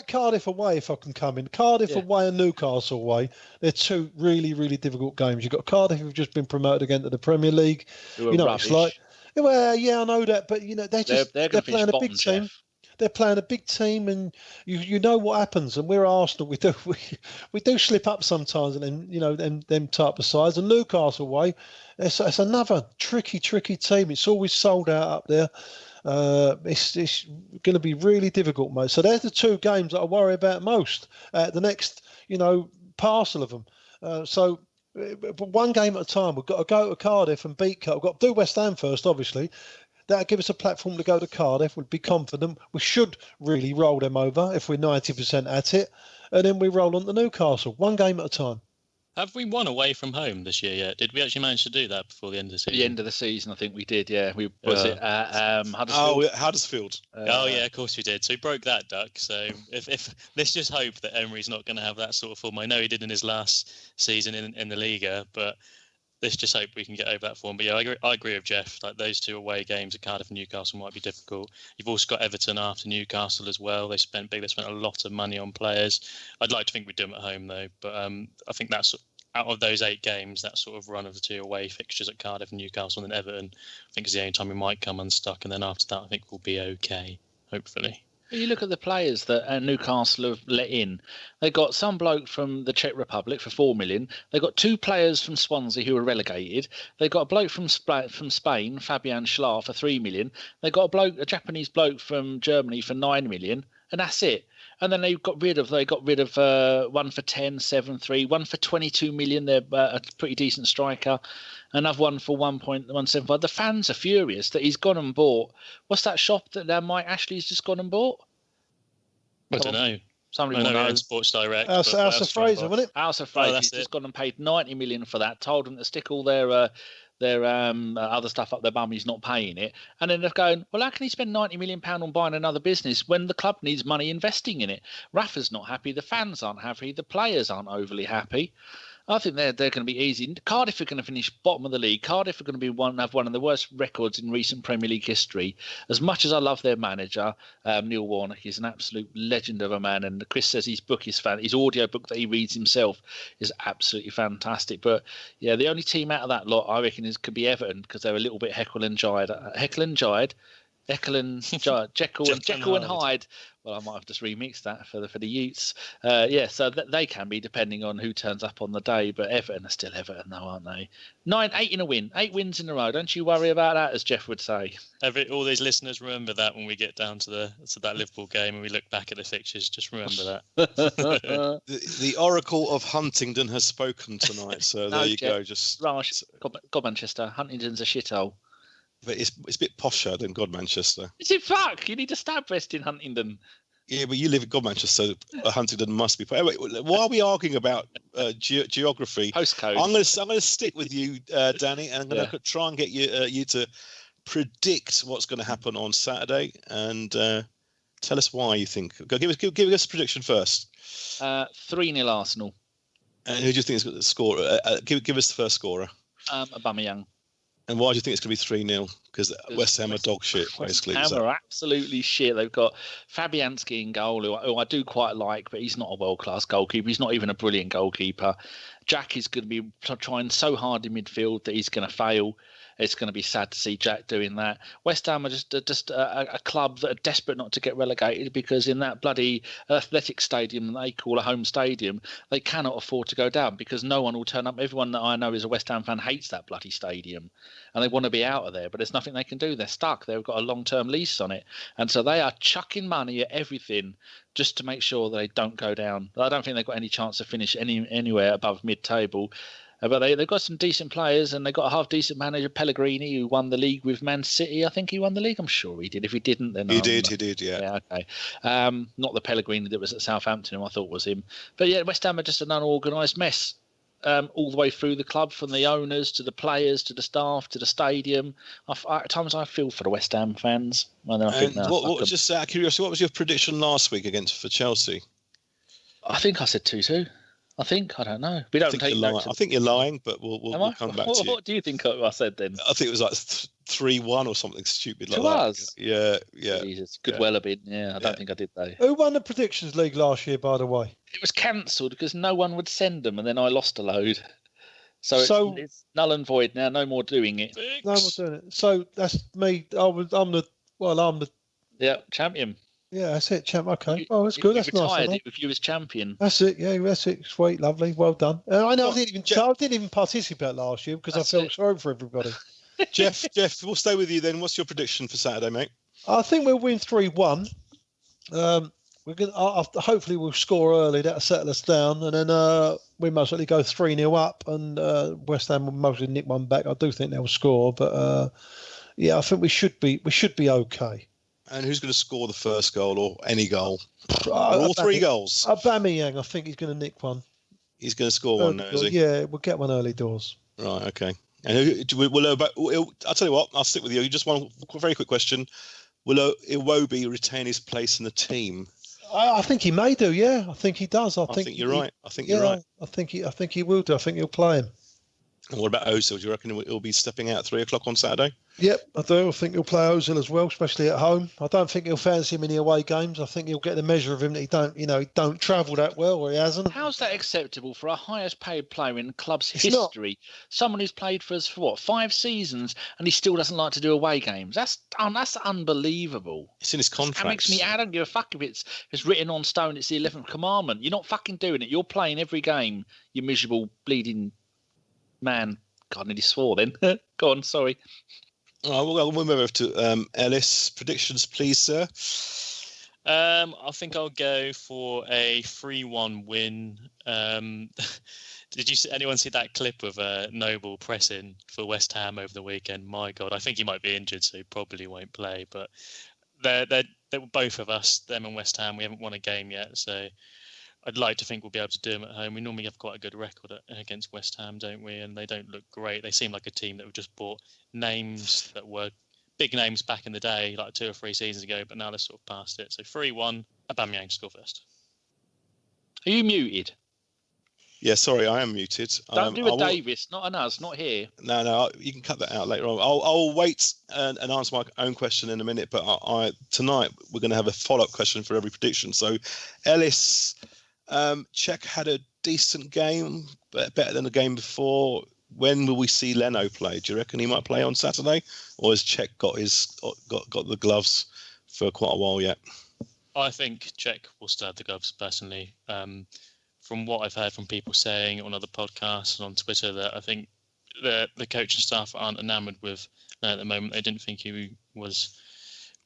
Cardiff away, if I can come in, Cardiff away and Newcastle away, they're 2 really, really difficult games. You've got Cardiff who've just been promoted again to the Premier League. You know, rubbish. It's like, well, yeah, I know that, but you know they're playing a big team. They're playing a big team, and you know what happens. And we're Arsenal. We do slip up sometimes, and then you know them type of sides. And Newcastle way, it's another tricky team. It's always sold out up there. It's going to be really difficult, mate. So there's the 2 games that I worry about most. The next, you know, parcel of them. But 1 game at a time. We've got to go to Cardiff and beat Cardiff. We've got to do West Ham first, obviously. That'll give us a platform to go to Cardiff. We'll be confident. We should really roll them over if we're 90% at it. And then we roll on to Newcastle. 1 game at a time. Have we won away from home this year yet? Did we actually manage to do that before the end of the season? The end of the season, I think we did, yeah. Was it Huddersfield? Oh, Huddersfield. Oh, yeah, of course we did. So we broke that duck. So if let's just hope that Emery's not going to have that sort of form. I know he did in his last season in the Liga, but let's just hope we can get over that form. But yeah, I agree with Geoff. Like those 2 away games at Cardiff and Newcastle might be difficult. You've also got Everton after Newcastle as well. They spent a lot of money on players. I'd like to think we'd do them at home though. But I think that's out of those 8 games, that sort of run of the 2 away fixtures at Cardiff and Newcastle and Everton, I think is the only time we might come unstuck. And then after that, I think we'll be okay, hopefully. You look at the players that Newcastle have let in. They got some bloke from the Czech Republic for 4 million. They got 2 players from Swansea who were relegated. They got a bloke from Spain, Fabian Schlar, for 3 million. They got a Japanese bloke from Germany for 9 million, and that's it. And then they got rid of 1 for 10, 7-3, 1 for 22 million. They're a pretty decent striker. Another one for 1.175. The fans are furious that he's gone and bought. What's that shop that Mike Ashley's just gone and bought? I don't know. Somebody will know. Sports Direct. House of Fraser, wasn't it? House of Fraser. He's just gone and paid 90 million for that. Told them to stick all their other stuff up their bum. He's not paying it. And then they're going, well, how can he spend £90 million on buying another business when the club needs money investing in it? Rafa's not happy. The fans aren't happy. The players aren't overly happy. I think they're going to be easy. Cardiff are going to finish bottom of the league. Cardiff are going to be have one of the worst records in recent Premier League history. As much as I love their manager, Neil Warnock, he's an absolute legend of a man. And Chris says his audio book that he reads himself is absolutely fantastic. But yeah, the only team out of that lot I reckon could be Everton, because they're a little bit Jekyll and Hyde. Well, I might have just remixed that for the Utes. So they can be, depending on who turns up on the day. But Everton are still Everton, though, aren't they? 8 in a win, 8 wins in a row. Don't you worry about that, as Geoff would say. All these listeners remember that when we get down to that Liverpool game and we look back at the fixtures. Just remember that. the Oracle of Huntingdon has spoken tonight. So there you go. Just Raj, God, Manchester. Huntingdon's a shithole. But it's a bit posher than God Manchester. Is it fuck? You need a stab rest in Huntingdon. Yeah, but you live in God Manchester, so Huntingdon must be. Anyway, why are we arguing about geography? Postcode. I'm going to stick with you, Danny, and I'm going to try and get you to predict what's going to happen on Saturday and tell us why you think. Give us a prediction first. 3-0 Arsenal. And who do you think is going to score? Give us the first scorer. Aubameyang. And why do you think it's going to be 3-0? Because West Ham are dog shit, basically. West Ham are absolutely shit. They've got Fabianski in goal, who I do quite like, but he's not a world-class goalkeeper. He's not even a brilliant goalkeeper. Jack is going to be trying so hard in midfield that he's going to fail. It's going to be sad to see Jack doing that. West Ham are just a club that are desperate not to get relegated, because in that bloody athletic stadium that they call a home stadium, they cannot afford to go down, because no one will turn up. Everyone that I know is a West Ham fan hates that bloody stadium, and they want to be out of there, but there's nothing they can do. They're stuck. They've got a long-term lease on it, and so they are chucking money at everything just to make sure they don't go down. I don't think they've got any chance to finish anywhere above mid-table. But they've got some decent players, and they've got a half-decent manager, Pellegrini, who won the league with Man City. I think he won the league. I'm sure he did. If he didn't, then... He did, yeah. Okay. Not the Pellegrini that was at Southampton, who I thought was him. But yeah, West Ham are just an unorganised mess. All the way through the club, from the owners to the players to the staff to the stadium. At times I feel for the West Ham fans. And I think just out of curiosity, what was your prediction last week for Chelsea? I think I said 2-2. I don't know. We don't take notes. I think you're lying, but we'll come back to you. What do you think I said then? I think it was like 3-1 or something stupid like to that. Us? Yeah. Jesus, could well have been. Yeah, I don't think I did though. Who won the Predictions League last year, by the way? It was cancelled because no one would send them, and then I lost a load. So it's null and void now. No more doing it. No more doing it. So that's me. I'm the champion. Yeah, that's it, champ. Okay. That's good. That's nice. Retired if you was champion. That's it. Yeah, that's it. Sweet, lovely. Well done. I know I didn't even participate last year because I felt sorry for everybody. Geoff, we'll stay with you then. What's your prediction for Saturday, mate? I think we'll win 3-1. We're going. Hopefully, we'll score early. That'll settle us down, and then we most likely go 3-0 up, and West Ham will mostly nick one back. I do think they'll score, but I think we should be okay. And who's going to score the first goal or any goal? All 3 goals. Aubameyang, I think he's going to nick one. He's going to score one now, is he? Yeah, we'll get one early doors. Right, okay. And I'll tell you what, I'll stick with you. Just one very quick question. Will Iwobi retain his place in the team? I think he may do, yeah. I think he does. I think you're right. I think you're right. I think he will do. I think he'll play him. And what about Ozil? Do you reckon he'll be stepping out at 3 o'clock on Saturday? Yep, I do. I think he'll play Ozil as well, especially at home. I don't think he'll fancy him in the away games. I think he'll get the measure of him that he don't travel that well, or he hasn't. How's that acceptable for a highest paid player in the club's history? Someone who's played for us for 5 seasons, and he still doesn't like to do away games. That's unbelievable. It's in his contract. That makes me. I don't give a fuck if it's written on stone. It's the 11th commandment. You're not fucking doing it. You're playing every game. You miserable bleeding man. God, I nearly swore then. Go on, sorry. We'll move over to Ellis. Predictions, please, sir. I think I'll go for a 3-1 win. Did anyone see that clip of Noble pressing for West Ham over the weekend? My God, I think he might be injured, so he probably won't play. But they're both of us, them and West Ham. We haven't won a game yet, so I'd like to think we'll be able to do them at home. We normally have quite a good record against West Ham, don't we? And they don't look great. They seem like a team that have just bought names that were big names back in the day, like 2 or 3 seasons ago, but now they're sort of past it. So 3-1, Aubameyang to score first. Are you muted? Yeah, sorry, I am muted. Don't do a Davis, not an us, not here. No, you can cut that out later on. I'll wait and answer my own question in a minute, but tonight we're going to have a follow-up question for every prediction. So, Ellis... Cech had a decent game, but better than the game before. When will we see Leno play? Do you reckon he might play on Saturday, or has Cech got the gloves for quite a while yet? I think Cech will still have the gloves personally. From what I've heard from people saying on other podcasts and on Twitter, that I think the coaching staff aren't enamoured with at the moment. They didn't think he was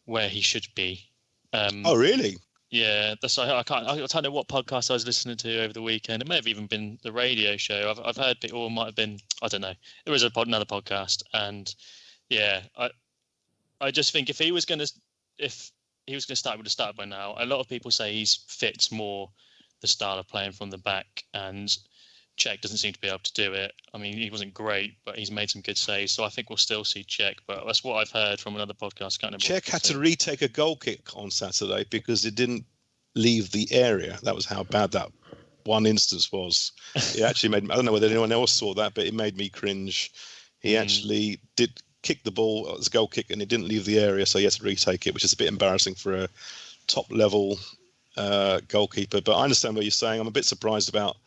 where he should be. Oh, really? Yeah, that's I don't know what podcast I was listening to over the weekend. It may have even been the radio show. I've heard people, or it might have been, I don't know. It was another podcast, and yeah, I just think if he was going to start, would have started by now. A lot of people say he fits more the style of playing from the back, and Cech doesn't seem to be able to do it. I mean, he wasn't great, but he's made some good saves. So I think we'll still see Cech. But that's what I've heard from another podcast. Cech had to retake a goal kick on Saturday because it didn't leave the area. That was how bad that one instance was. It actually made me, I don't know whether anyone else saw that, but it made me cringe. He actually did kick the ball as a goal kick and it didn't leave the area, so he had to retake it, which is a bit embarrassing for a top level goalkeeper. But I understand what you're saying. I'm a bit surprised about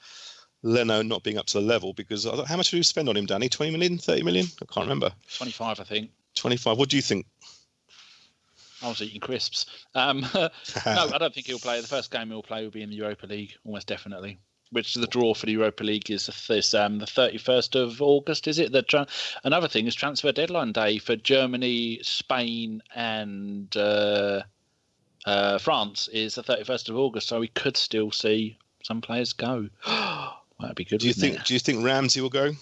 Leno not being up to the level, because how much did you spend on him, Danny? 20 million, 30 million? I can't remember. 25, I think. 25. What do you think? I was eating crisps. No, I don't think he'll play. The first game he'll play will be in the Europa League, almost definitely. Which the draw for the Europa League is the 31st of August, is it? Another thing is transfer deadline day for Germany, Spain, and France is the 31st of August. So we could still see some players go. That'd be good. Do you think Ramsey will go?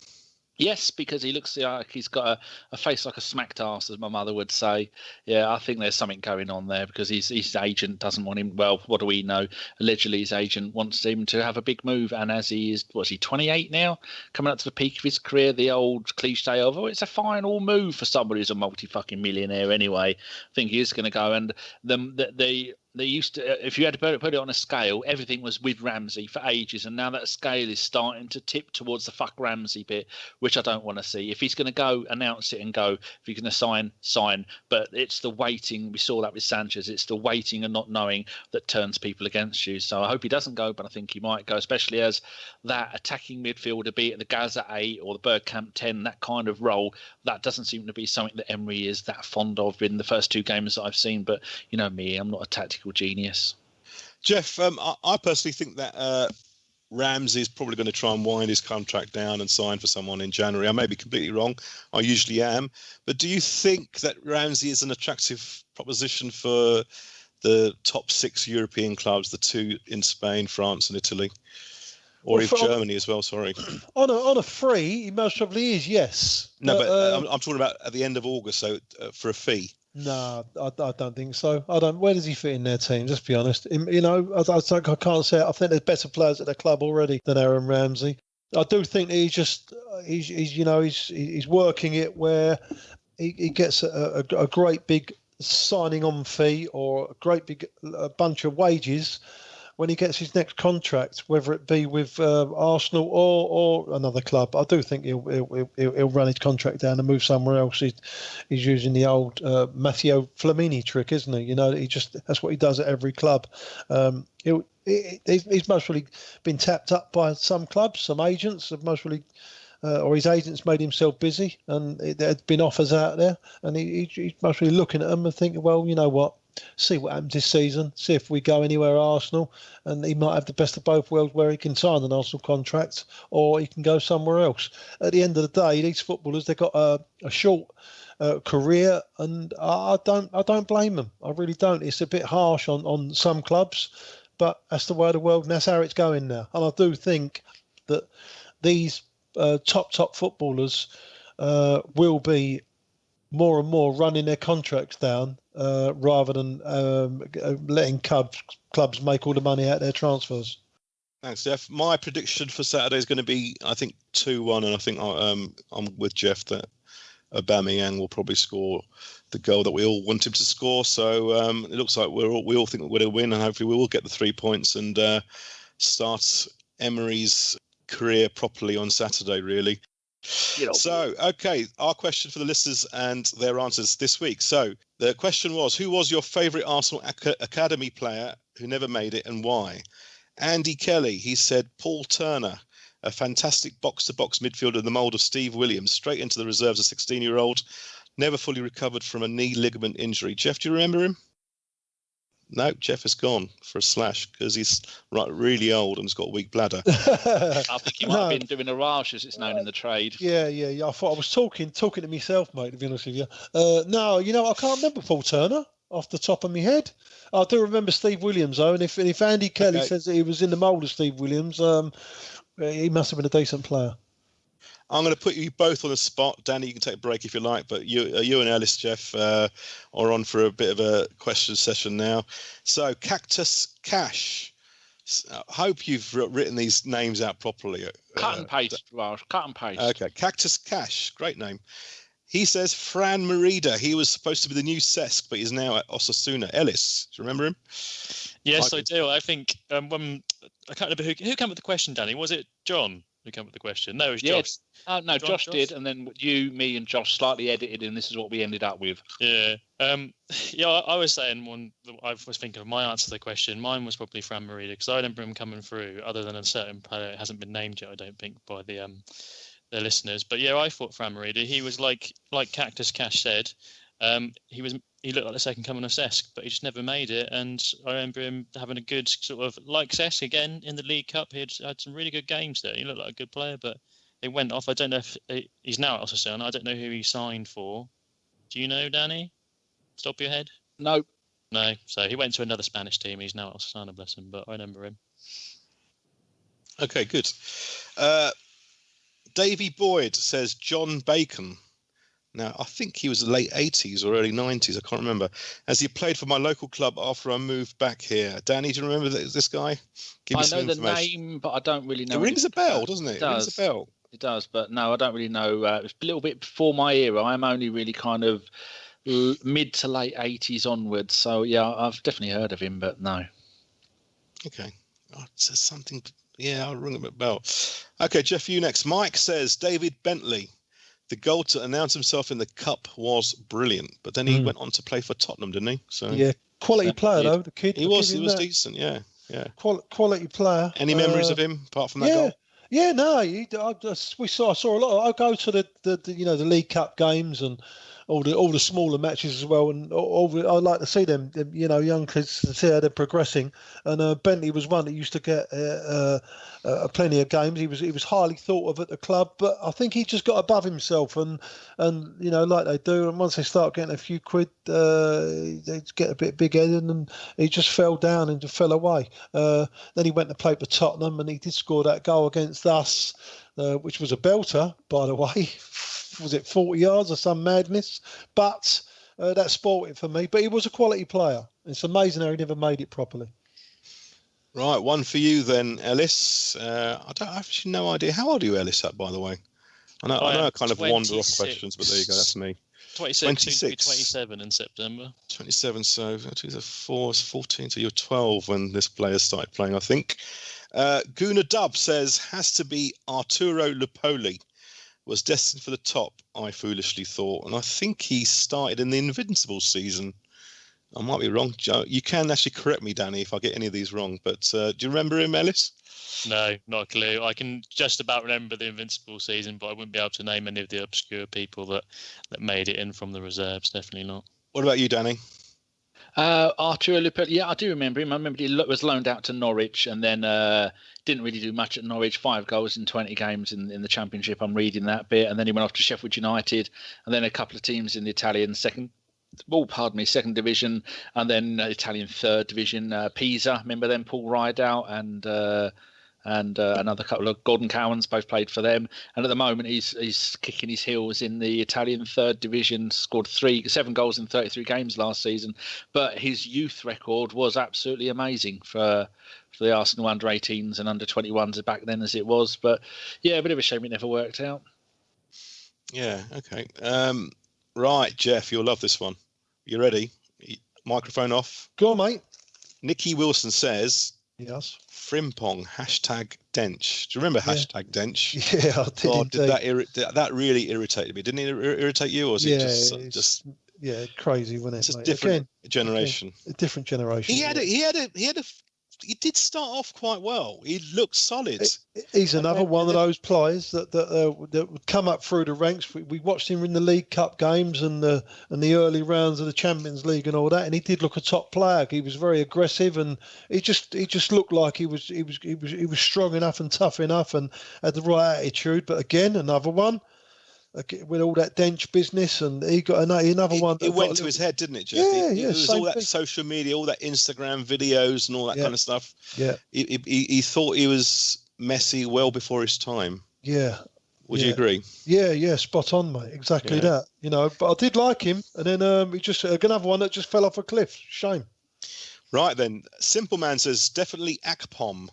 Yes, because he looks like he's got a face like a smacked ass, as my mother would say. Yeah, I think there's something going on there, because his agent doesn't want him. Well, what do we know? Allegedly, his agent wants him to have a big move, and as he is, 28 now, coming up to the peak of his career, the old cliche of, it's a final move for somebody who's a multi-fucking millionaire anyway. I think he is going to go, and they used to, if you had to put it on a scale, everything was with Ramsey for ages, and now that scale is starting to tip towards the fuck Ramsey bit, which I don't want to see. If he's going to go, announce it and go. If he's going to sign. But it's the waiting. We saw that with Sanchez. It's the waiting and not knowing that turns people against you. So I hope he doesn't go, but I think he might go, especially as that attacking midfielder, be it the Gaza 8 or the Bergkamp 10, that kind of role. That doesn't seem to be something that Emery is that fond of in the first two games that I've seen. But you know me, I'm not a tactical genius. Geoff, I personally think that Ramsey is probably going to try and wind his contract down and sign for someone in January. I may be completely wrong. I usually am. But do you think that Ramsey is an attractive proposition for the top 6 European clubs, the 2 in Spain, France and Italy? Or Germany as well, sorry. On a free, he most probably is, yes. No, but I'm talking about at the end of August, so for a fee. No, I don't think so. I don't. Where does he fit in their team? Just be honest. You know, I can't say it. I think there's better players at the club already than Aaron Ramsey. I do think that he's working it where he gets a great big signing on fee or a great big bunch of wages when he gets his next contract, whether it be with Arsenal or another club. I do think he'll run his contract down and move somewhere else. He's using the old Matteo Flamini trick, isn't he? You know, that's what he does at every club. He's most probably been tapped up by some clubs, some agents have most probably, or his agents made himself busy, and there had been offers out there, and he's most probably looking at them and thinking, well, you know what? See what happens this season, see if we go anywhere Arsenal, and he might have the best of both worlds where he can sign an Arsenal contract or he can go somewhere else. At the end of the day, these footballers, they've got a short career, and I don't blame them. I really don't. It's a bit harsh on some clubs, but that's the way of the world, and that's how it's going now. And I do think that these top footballers will be more and more running their contracts down rather than letting clubs make all the money out of their transfers. Thanks, Geoff. My prediction for Saturday is going to be, I think, 2-1, and I think I'm with Geoff that Aubameyang will probably score the goal that we all want him to score. So it looks like we all think we're going to win, and hopefully we will get the 3 points and start Emery's career properly on Saturday, really. So, okay, our question for the listeners and their answers this week. So the question was, who was your favourite Arsenal academy player who never made it and why? Andy Kelly, he said Paul Turner, a fantastic box-to-box midfielder in the mould of Steve Williams, straight into the reserves, a 16-year-old, never fully recovered from a knee ligament injury. Geoff, do you remember him? No, Geoff has gone for a slash because he's really old and has got a weak bladder. I think he might have been doing a rash, as it's known in the trade. Yeah. I thought I was talking to myself, mate, to be honest with you. No, I can't remember Paul Turner off the top of my head. I do remember Steve Williams, though, and if Andy Kelly says that he was in the mould of Steve Williams, he must have been a decent player. I'm going to put you both on the spot. Danny, you can take a break if you like, but you and Ellis, Geoff, are on for a bit of a question session now. So, Cactus Cash. I hope you've written these names out properly. Cut and paste, Raj. Cut and paste. Okay, Cactus Cash, great name. He says Fran Merida. He was supposed to be the new Cesc, but he's now at Osasuna. Ellis, do you remember him? Yes, I do. I think when I can't remember who came up with the question, Danny. Was it John who came up with the question? No, it was Josh. No, Josh did, and then you, me, and Josh slightly edited, and this is what we ended up with. Yeah. I was saying I was thinking of my answer to the question. Mine was probably Fran Merida because I remember him coming through. Other than a certain player, it hasn't been named yet, I don't think, by the listeners. But yeah, I thought Fran Merida. He was like Cactus Cash said. He looked like the second coming of Cesc, but he just never made it. And I remember him having a good sort of like Cesc again in the League Cup. He had some really good games there. He looked like a good player, but it went off. I don't know if he's now at Osasuna. I don't know who he signed for. Do you know, Danny? Stop your head. No. So he went to another Spanish team. He's now at Osasuna, bless him. But I remember him. Okay, good. Davey Boyd says John Bacon. Now, I think he was the late 80s or early 90s. I can't remember. As he played for my local club after I moved back here. Danny, do you remember this guy? I know the name, but I don't really know. It rings a bell, doesn't it? It rings a bell. It does, but no, I don't really know. It was a little bit before my era. I'm only really kind of mid to late 80s onwards. So, yeah, I've definitely heard of him, but no. Okay. Oh, it says something. Yeah, I'll ring a bell. Okay, Geoff, you next. Mike says David Bentley. The goal to announce himself in the cup was brilliant, but then he went on to play for Tottenham, didn't he? So yeah, quality player though. The kid. He was decent. Yeah. Quality player. Any memories of him apart from that goal? Yeah, no. I saw a lot. I go to the League Cup games and all the smaller matches as well, and I like to see them. Young kids, see how they're progressing. And Bentley was one that used to get plenty of games. He was highly thought of at the club, but I think he just got above himself, and like they do. And once they start getting a few quid, they get a bit big-headed, and he just fell down and just fell away. Then he went to play for Tottenham, and he did score that goal against us, which was a belter, by the way. Was it 40 yards or some madness? But that spoiled it for me. But he was a quality player. It's amazing how he never made it properly. Right, one for you then, Ellis. I have actually no idea. How old are you, Ellis, by the way? I know I kind of wander off questions, but there you go. That's me. 26. 27 in September. 27, so 4 is 14. So you're 12 when this player started playing, I think. Gooner Dub says, has to be Arturo Lupoli. Was destined for the top, I foolishly thought. And I think he started in the Invincible season. I might be wrong. You can actually correct me, Danny, if I get any of these wrong. But do you remember him, Ellis? No, not a clue. I can just about remember the Invincible season, but I wouldn't be able to name any of the obscure people that made it in from the reserves. Definitely not. What about you, Danny? Arturo Lupoli, yeah, I do remember him. I remember he was loaned out to Norwich and then didn't really do much at Norwich. 5 goals in 20 games in the Championship. I'm reading that bit. And then he went off to Sheffield United and then a couple of teams in the Italian second division and then Italian third division. Pisa, remember them? Paul Rideout and another couple of Gordon Cowans both played for them. And at the moment, he's kicking his heels in the Italian third division. Scored 7 goals in 33 games last season. But his youth record was absolutely amazing for the Arsenal under-18s and under-21s back then as it was. But yeah, a bit of a shame it never worked out. Yeah, okay. Right, Geoff, you'll love this one. You ready? Microphone off. Go on, mate. Nicky Wilson says... Yes. Frimpong #Dench. Do you remember #Dench? Yeah, I did. That really irritated me. Didn't it irritate you, or was it just crazy, wasn't it? It's just different generation. A different generation. He did start off quite well. He looked solid. He's another one of those players that would come up through the ranks. We watched him in the League Cup games and the early rounds of the Champions League and all that, and he did look a top player. He was very aggressive, and he just looked like he was strong enough and tough enough and had the right attitude. But again, another one. With all that Dench business, and he got another one. It went to his head, didn't it, Geoff? Yeah, it was all that social media, all that Instagram videos, and all that kind of stuff. Yeah, he thought he was Messi well before his time. Yeah, would you agree? Yeah, spot on, mate. Exactly that. But I did like him, and then he just another one that just fell off a cliff. Shame. Right then, Simple Man says definitely Akpom.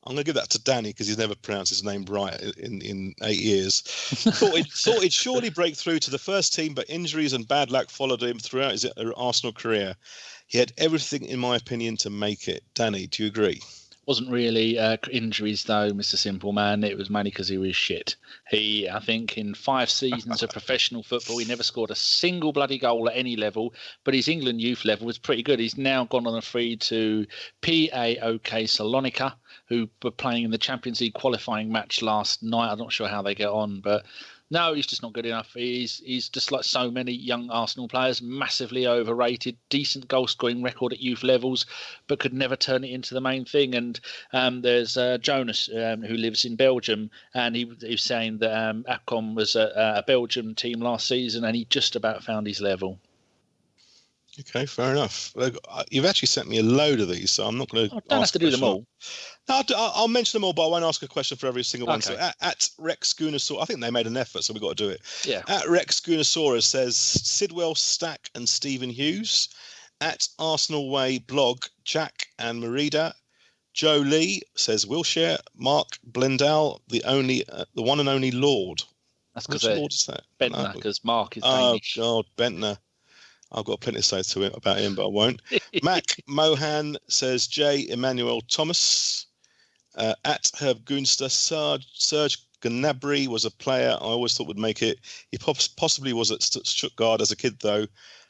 I'm going to give that to Danny because he's never pronounced his name right in 8 years. thought he'd surely break through to the first team, but injuries and bad luck followed him throughout his Arsenal career. He had everything, in my opinion, to make it. Danny, do you agree? Wasn't really injuries though, Mr. Simple Man. It was mainly because he was shit. I think in 5 seasons of professional football, he never scored a single bloody goal at any level, but his England youth level was pretty good. He's now gone on a free to PAOK Salonika, who were playing in the Champions League qualifying match last night. I'm not sure how they get on, but no, he's just not good enough. He's just like so many young Arsenal players, massively overrated, decent goal-scoring record at youth levels, but could never turn it into the main thing. And there's Jonas, who lives in Belgium, and he was saying that Akon was a Belgium team last season, and he just about found his level. Okay, fair enough. You've actually sent me a load of these, so I'm not going to. I don't have to do them all. No, I'll mention them all, but I won't ask a question for every single one. Okay. So at Rex Goonersaurus, I think they made an effort, so we've got to do it. Yeah. At Rex Goonersaurus says Sidwell, Stack, and Stephen Hughes. At Arsenal Way blog, Jack and Merida. Joe Lee says Wilshire. Mark Blendell, the one and only Lord. That's because Lord is that? Bentner, because Mark is Danish. Oh God, Bentner. I've got plenty to say to him about him, but I won't. Mac Mohan says J. Emmanuel Thomas. At Herb Gunster, Serge Gnabry was a player I always thought would make it. He possibly was at Stuttgart as a kid, though.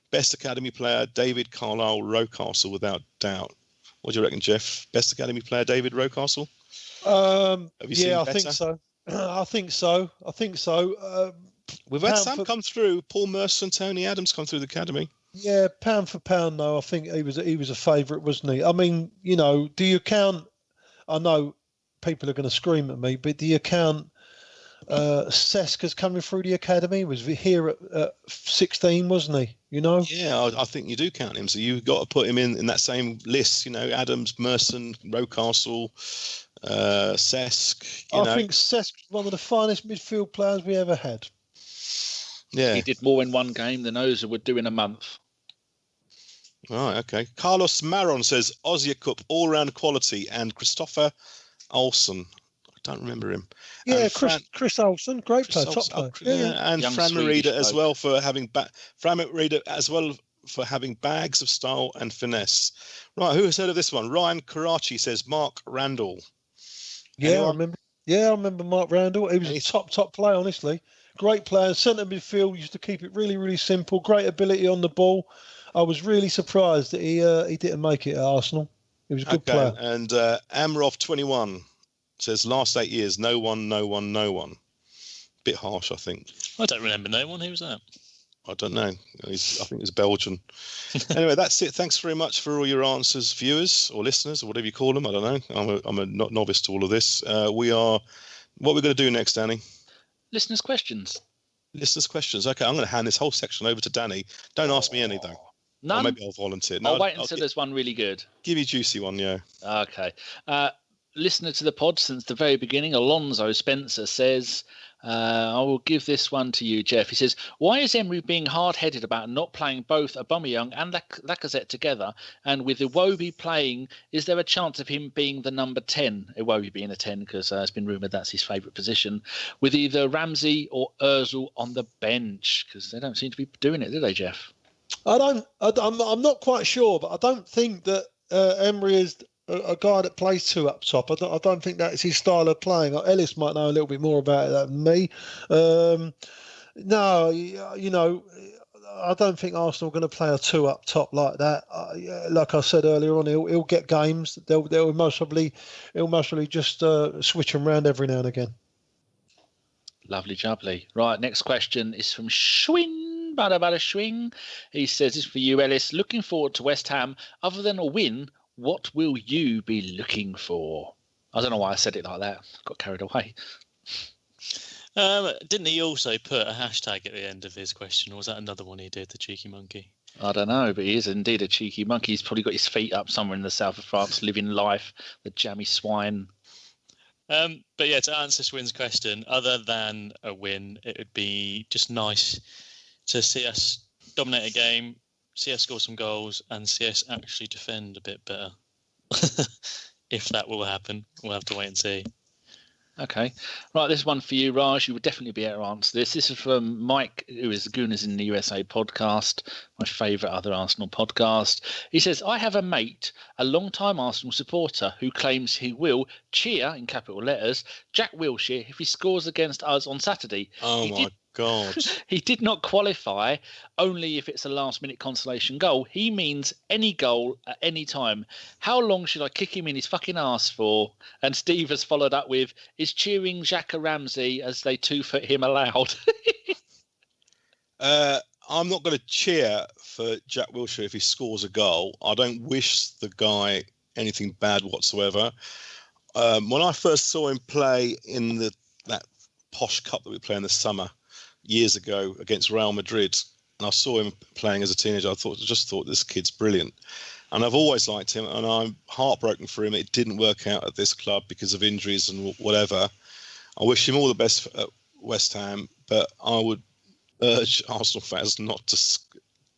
Best academy player, David Carlisle Rocastle, without doubt. What do you reckon, Geoff? Best academy player, David Rocastle? Have you seen better? Think so. I think so. We've had some come through. Paul Merson and Tony Adams come through the academy. Yeah, pound for pound, though, I think he was a favourite, wasn't he? I mean, do you count? I know people are going to scream at me, but do you count Cech as coming through the academy? He was here at 16, wasn't he? Yeah, I think you do count him. So you've got to put him in that same list. Adams, Merson, Rocastle, Cech. I think Cech was one of the finest midfield players we ever had. Yeah, he did more in one game than Ozil would do in a month. Right, okay. Carlos Maron says Ozil Cup all-round quality and Christopher Olsen. I don't remember him. Yeah, Chris Olsen, great player, top player. Yeah, and Fran Merida as well for having bags of style and finesse. Right, who has heard of this one? Ryan Karachi says Mark Randall. Yeah, I remember Mark Randall. He was a top player, honestly. Great player, centre midfield, used to keep it really, really simple. Great ability on the ball. I was really surprised that he didn't make it at Arsenal. He was a good player. And Amrov 21 says last 8 years, no one. Bit harsh, I think. I don't remember no one. Who was that? I don't know. I think it's Belgian. Anyway, that's it. Thanks very much for all your answers, viewers or listeners or whatever you call them. I don't know. I'm a novice to all of this. What we're going to do next, Danny? Listeners' questions. Okay, I'm going to hand this whole section over to Danny. Don't ask me any, though. None? Or maybe I'll volunteer. No, I'll wait until there's one really good. Give you a juicy one, yeah. Okay. Listener to the pod since the very beginning, Alonso Spencer says, I will give this one to you, Geoff. He says, why is Emery being hard-headed about not playing both Aubameyang and Lacazette together? And with Iwobi playing, is there a chance of him being the number 10? Iwobi being a 10, because it's been rumoured that's his favourite position. With either Ramsey or Ozil on the bench? Because they don't seem to be doing it, do they, Geoff? I'm not quite sure, but I don't think that Emery is a guy that plays two up top. I don't think that's his style of playing. Ellis might know a little bit more about it than me. No, I don't think Arsenal are going to play a two up top like that. Like I said earlier on, he'll get games. They'll most probably just switch them around every now and again. Lovely jubbly. Right, next question is from Schwinn. Bada Schwing. He says, this is for you, Ellis. Looking forward to West Ham. Other than a win, what will you be looking for? I don't know why I said it like that. Got carried away. Didn't he also put a hashtag at the end of his question? Or was that another one he did, the cheeky monkey? I don't know, but he is indeed a cheeky monkey. He's probably got his feet up somewhere in the south of France, living life, the jammy swine. But yeah, to answer Swin's question, other than a win, it would be just nice to see us dominate a game, see us score some goals, and see us actually defend a bit better. if that will happen. We'll have to wait and see. Okay. Right, this is one for you, Raj. You would definitely be able to answer this. This is from Mike, who is the Gooners in the USA podcast, my favourite other Arsenal podcast. He says, I have a mate, a long-time Arsenal supporter, who claims he will cheer, in capital letters, Jack Wilshere if he scores against us on Saturday. Oh, my God. He did not qualify, only if it's a last-minute consolation goal. He means any goal at any time. How long should I kick him in his fucking arse for? And Steve has followed up with, is cheering Xhaka Ramsey as they 2-foot him allowed? I'm not going to cheer for Jack Wilshere if he scores a goal. I don't wish the guy anything bad whatsoever. When I first saw him play in that posh cup that we play in the summer years ago against Real Madrid, and I saw him playing as a teenager, I just thought this kid's brilliant. And I've always liked him, and I'm heartbroken for him. It didn't work out at this club because of injuries and whatever. I wish him all the best at West Ham, but I would urge Arsenal fans not to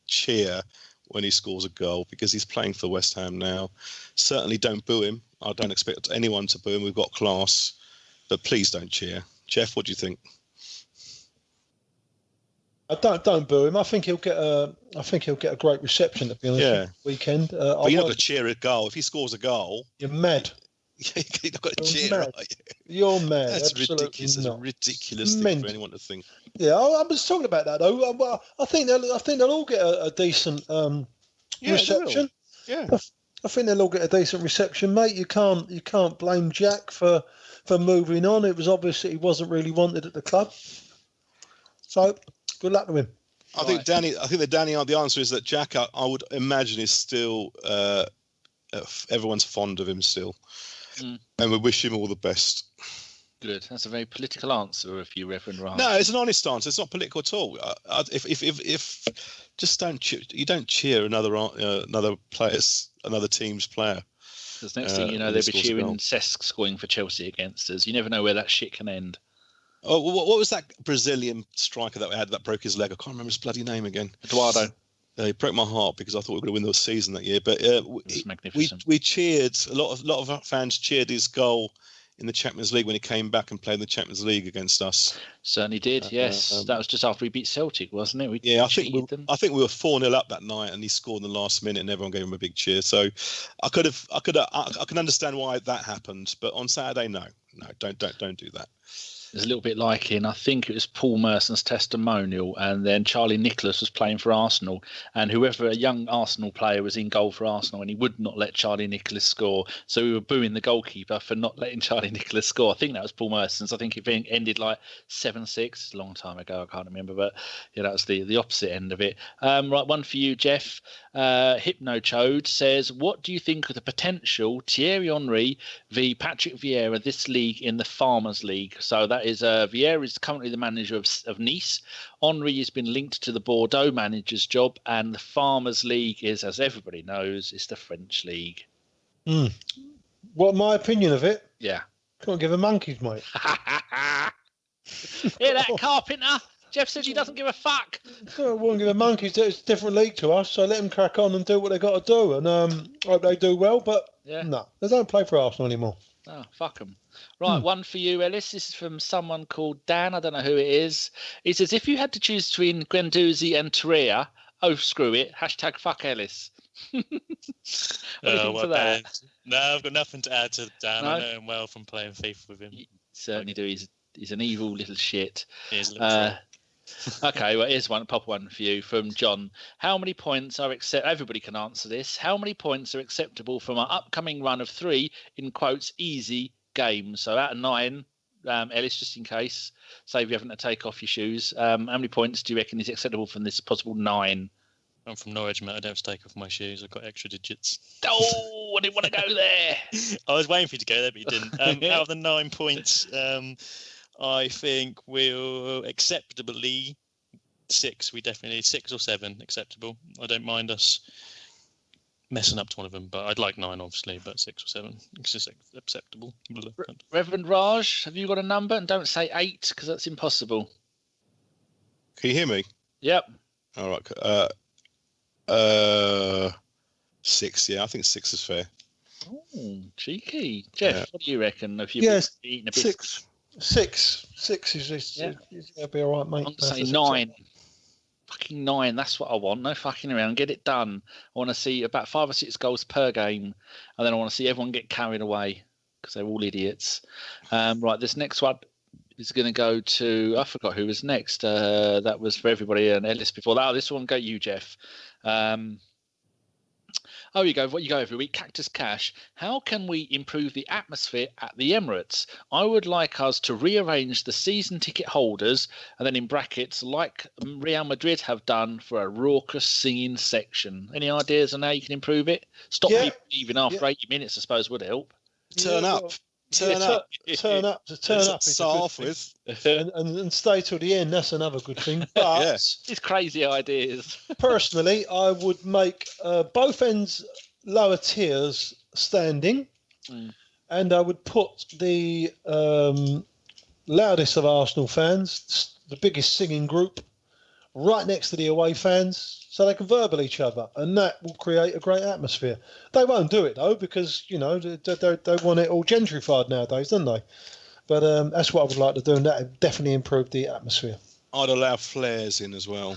cheer when he scores a goal because he's playing for West Ham now. Certainly don't boo him. I don't expect anyone to boo him. We've got class, but please don't cheer. Geoff, what do you think? Don't boo him. I think he'll get a great reception, to be honest. Yeah. Weekend. But you're not going to cheer a goal if he scores a goal. You're mad. You're not going to cheer. Mad. You're mad. That's ridiculous. It's a ridiculous thing for anyone to think. Yeah, I was talking about that though. I think they'll all get a decent reception. Yeah. I think they'll all get a decent reception, mate. You can't blame Jack for moving on. It was obvious that he wasn't really wanted at the club. So good luck to him. I think the answer is that Jack, I would imagine, is still everyone's fond of him still, and we wish him all the best. Good. That's a very political answer of you, Reverend Raj. No, it's an honest answer. It's not political at all. If just don't cheer another team's player. Because next thing you know, they'll be cheering Cech scoring for Chelsea against us. You never know where that shit can end. Oh, what was that Brazilian striker that we had that broke his leg? I can't remember his bloody name again. Eduardo. He broke my heart because I thought we were going to win the season that year. But we cheered. A lot of our fans cheered his goal in the Champions League when he came back and played in the Champions League against us. Certainly did. Yes, that was just after we beat Celtic, wasn't it? I think we were 4-0 up that night, and he scored in the last minute, and everyone gave him a big cheer. So I can understand why that happened, but on Saturday, no, don't do that. It's a little bit like I think it was Paul Merson's testimonial, and then Charlie Nicholas was playing for Arsenal, and whoever a young Arsenal player was in goal for Arsenal, and he would not let Charlie Nicholas score. So we were booing the goalkeeper for not letting Charlie Nicholas score. I think that was Paul Merson's. I think it ended like 7-6. A long time ago, I can't remember, but yeah, that was the opposite end of it. Right, one for you, Geoff. Hypnochode says, what do you think of the potential Thierry Henry v Patrick Vieira this league in the Farmers League? So that is Vieira is currently the manager of Nice. Henry has been linked to the Bordeaux manager's job, and the Farmers League is, as everybody knows, is the French league. What my opinion of it? Yeah. Can't give a monkey's, mate. Hear that, Carpenter? Geoff says he doesn't give a fuck. I won't give a monkey's. It's a different league to us, so let them crack on and do what they got to do. And hope they do well, but no, they don't play for Arsenal anymore. Oh, fuck them. Right, one for you, Ellis. This is from someone called Dan. I don't know who it is. He says, if you had to choose between Guendouzi and Torreira, oh, screw it. # fuck Ellis. What do you think for that? No, I've got nothing to add to Dan. No? I know him well from playing FIFA with him. You certainly do. He's an evil little shit. He is a little Okay, well, here's one pop one for you from John. How many points are everybody can answer this. How many points are acceptable from our upcoming run of 3, in quotes, easy games? So out of 9, Ellis, just in case, save you having to take off your shoes. How many points do you reckon is acceptable from this possible 9? I'm from Norwich, mate. I don't have to take off my shoes. I've got extra digits. Oh, I didn't want to go there. I was waiting for you to go there, but you didn't. Out of the 9 points, I think we'll acceptably 6. We definitely need 6 or 7 acceptable. I don't mind us messing up to one of them, but I'd like 9, obviously, but 6 or 7. It's just acceptable. Reverend Raj, have you got a number? And don't say 8 because that's impossible. Can you hear me? Yep. All right. 6. Yeah, I think 6 is fair. Oh, cheeky. Geoff, what do you reckon? If you've eaten a bit? Six is it'll be all right, mate. I'm going to say 9. Fucking 9. That's what I want. No fucking around. Get it done. I want to see about 5 or 6 goals per game, and then I want to see everyone get carried away because they're all idiots. Right, this next one is going to go to, I forgot who was next. That was for everybody and Ellis before that. Oh, this one go you, Geoff. You go. What you go every week? Cactus Cash. How can we improve the atmosphere at the Emirates? I would like us to rearrange the season ticket holders, and then in brackets, like Real Madrid have done, for a raucous singing section. Any ideas on how you can improve it? Stop people leaving after 80 minutes, I suppose, would help. Turn up. Turn up. To turn up. Start off with, and stay till the end. That's another good thing. But it's crazy ideas. Personally, I would make both ends lower tiers standing, and I would put the loudest of Arsenal fans, the biggest singing group, right next to the away fans, so they can verbal each other, and that will create a great atmosphere. They won't do it though, because they want it all gentrified nowadays, don't they? But that's what I would like to do, and that would definitely improve the atmosphere. I'd allow flares in as well.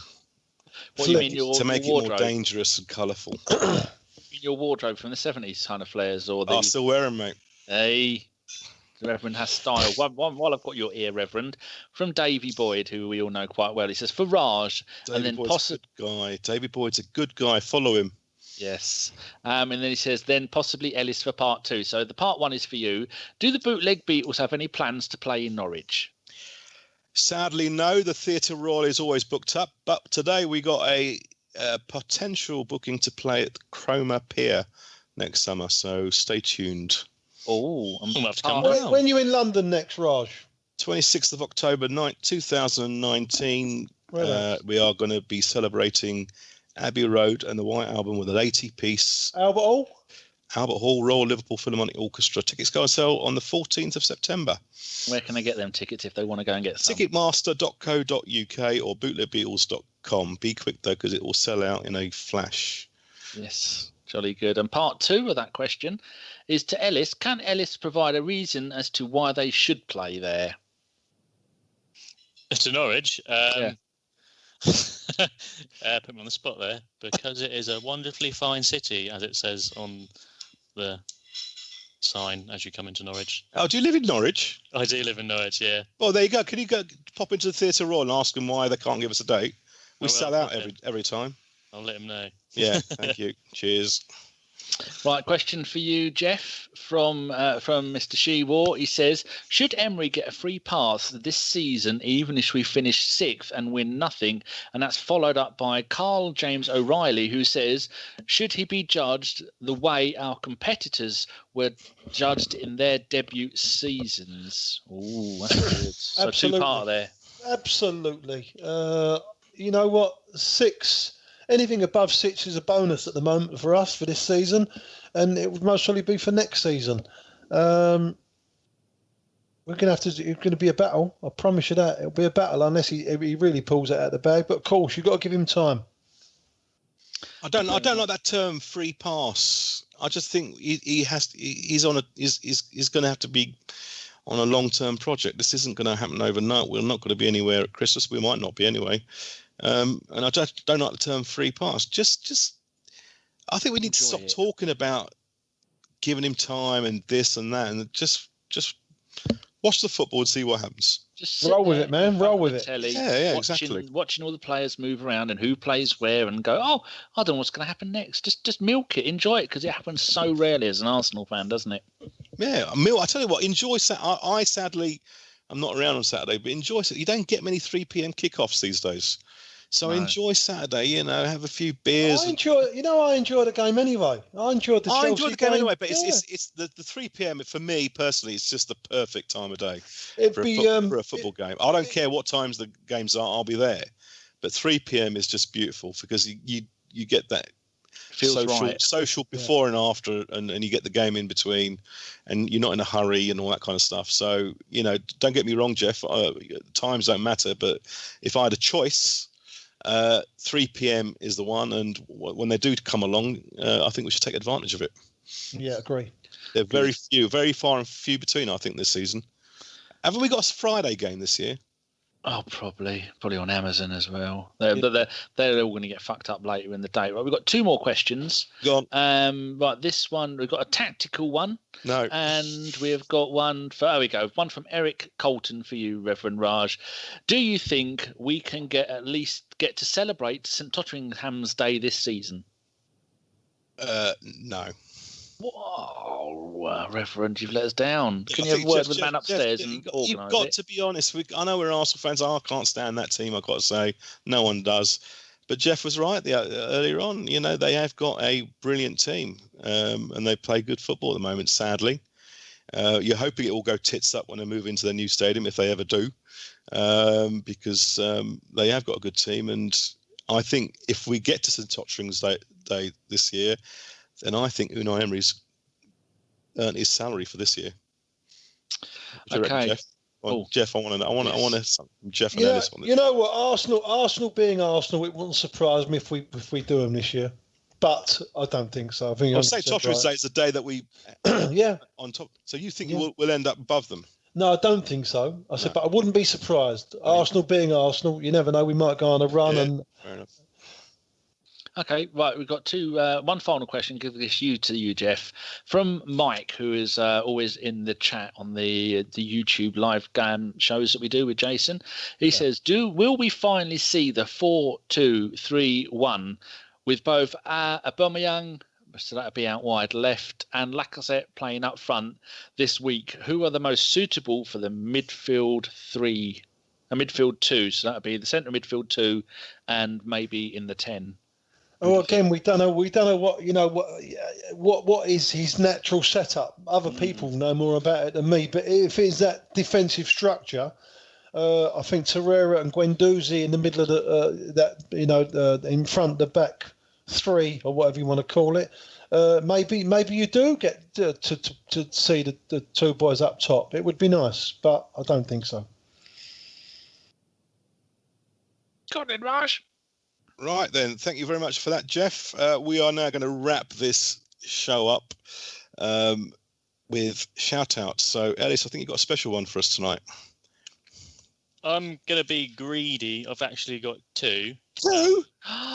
What you mean to make it more dangerous and colourful? Your wardrobe from the 70s kind of flares, or I still wear them, mate. Hey. The Reverend has style. While I've got your ear, Reverend, from Davy Boyd, who we all know quite well, he says, for Raj, and then possibly a good guy. Davy Boyd's a good guy. Follow him. Yes. And then he says, then possibly Ellis for part 2. So the part 1 is for you. Do the Bootleg Beatles have any plans to play in Norwich? Sadly, no. The Theatre Royal is always booked up. But today we got a potential booking to play at the Cromer Pier next summer. So stay tuned. Oh, I'm going to have to come down. When are you in London next, Raj? 26th of October, 2019. We are going to be celebrating Abbey Road and the White Album with an 80-piece Albert Hall Royal Liverpool Philharmonic Orchestra. Tickets go on sale on the 14th of September. Where can they get them tickets if they want to go and get some? Ticketmaster.co.uk or bootlegbeatles.com. Be quick though, because it will sell out in a flash. Yes. Jolly good. And part 2 of that question is to Ellis. Can Ellis provide a reason as to why they should play there? To Norwich? Put me on the spot there. Because it is a wonderfully fine city, as it says on the sign as you come into Norwich. Oh, do you live in Norwich? I do live in Norwich, yeah. Well, there you go. Can you go pop into the Theatre Royal and ask them why they can't give us a date? We sell out every time. I'll let him know. Yeah, thank you. Cheers. Right, question for you, Geoff, from Mr. Shewar. He says, should Emery get a free pass this season, even if we finish 6th and win nothing? And that's followed up by Carl James O'Reilly, who says, should he be judged the way our competitors were judged in their debut seasons? Oh, that's good. So Absolutely. 2-part there. Absolutely. You know what? 6... Anything above 6 is a bonus at the moment for us for this season, and it would most probably be for next season. We're going to have to. It's going to be a battle. I promise you that it'll be a battle unless he really pulls it out of the bag. But of course, you've got to give him time. I don't like that term free pass. I just think he's going to have to be on a long-term project. This isn't going to happen overnight. We're not going to be anywhere at Christmas. We might not be anyway. And I don't like the term free pass. Just, I think we need to stop talking about giving him time and this and that, and just watch the football and see what happens. Just roll with it, man. Roll with it. Exactly. Watching all the players move around and who plays where, and go, oh, I don't know what's going to happen next. Just milk it, enjoy it, because it happens so rarely as an Arsenal fan, doesn't it? Yeah, I tell you what, enjoy. I sadly, I'm not around on Saturday, but enjoy it. You don't get many 3 p.m. kickoffs these days. So enjoy Saturday, have a few beers. I enjoy the game anyway. I enjoyed the game anyway, but it's the 3 p.m. for me personally. It's just the perfect time of day for a football game. I don't care what times the games are. I'll be there. But 3 p.m. is just beautiful because you get that social before and after, and you get the game in between, and you're not in a hurry and all that kind of stuff. So don't get me wrong, Geoff. Times don't matter, but if I had a choice. 3 p.m. is the one, and when they do come along, I think we should take advantage of it. Yeah, agree. They're very far and few between, I think, this season. Haven't we got a Friday game this year? Oh, probably on Amazon as well. But they're all going to get fucked up later in the day. Right, we've got 2 more questions. Go on. Right, this one we've got a tactical one. No. And we've got one for one from Eric Colton for you, Reverend Raj. Do you think we can at least get to celebrate St Totteringham's Day this season? No. Whoa, Reverend, you've let us down. Can you have a word with the man upstairs and organise it? You've got to be honest. I know we're Arsenal fans. I can't stand that team, I've got to say. No one does. But Geoff was right earlier on. You know, they have got a brilliant team and they play good football at the moment, sadly. You're hoping it will go tits up when they move into their new stadium, if they ever do, because they have got a good team. And I think if we get to St Totteringham's Day this year, then I think Unai Emery's earned his salary for this year. Okay. Geoff? I want to Geoff and Ellis on this. You know what? Arsenal being Arsenal, it wouldn't surprise me if we do them this year. But I don't think so. I think St Totteringham's Day is the day that we on top. So you think we'll end up above them? No, I don't think so. I said, but I wouldn't be surprised. Arsenal being Arsenal, you never know. We might go on a run and. Fair enough. Okay, right. We've got one final question. Give this to you, Geoff, from Mike, who is always in the chat on the YouTube live shows that we do with Jason. He says, will we finally see the 4-2-3-1 with both Aubameyang, so that'd be out wide left, and Lacazette playing up front this week? Who are the most suitable for the midfield 3? A midfield 2, so that'd be the centre midfield 2, and maybe in the 10. Oh, again, we don't know what is his natural setup. Other people know more about it than me. But if it's that defensive structure, I think Torreira and Guendouzi in the middle of in front, the back 3 or whatever you want to call it. Maybe you do get to see the 2 boys up top. It would be nice, but I don't think so. Go on then, Raj. Right then, thank you very much for that, Geoff. We are now going to wrap this show up with shout-outs. So, Ellis, I think you've got a special one for us tonight. I'm going to be greedy. I've actually got 2. 2? 2.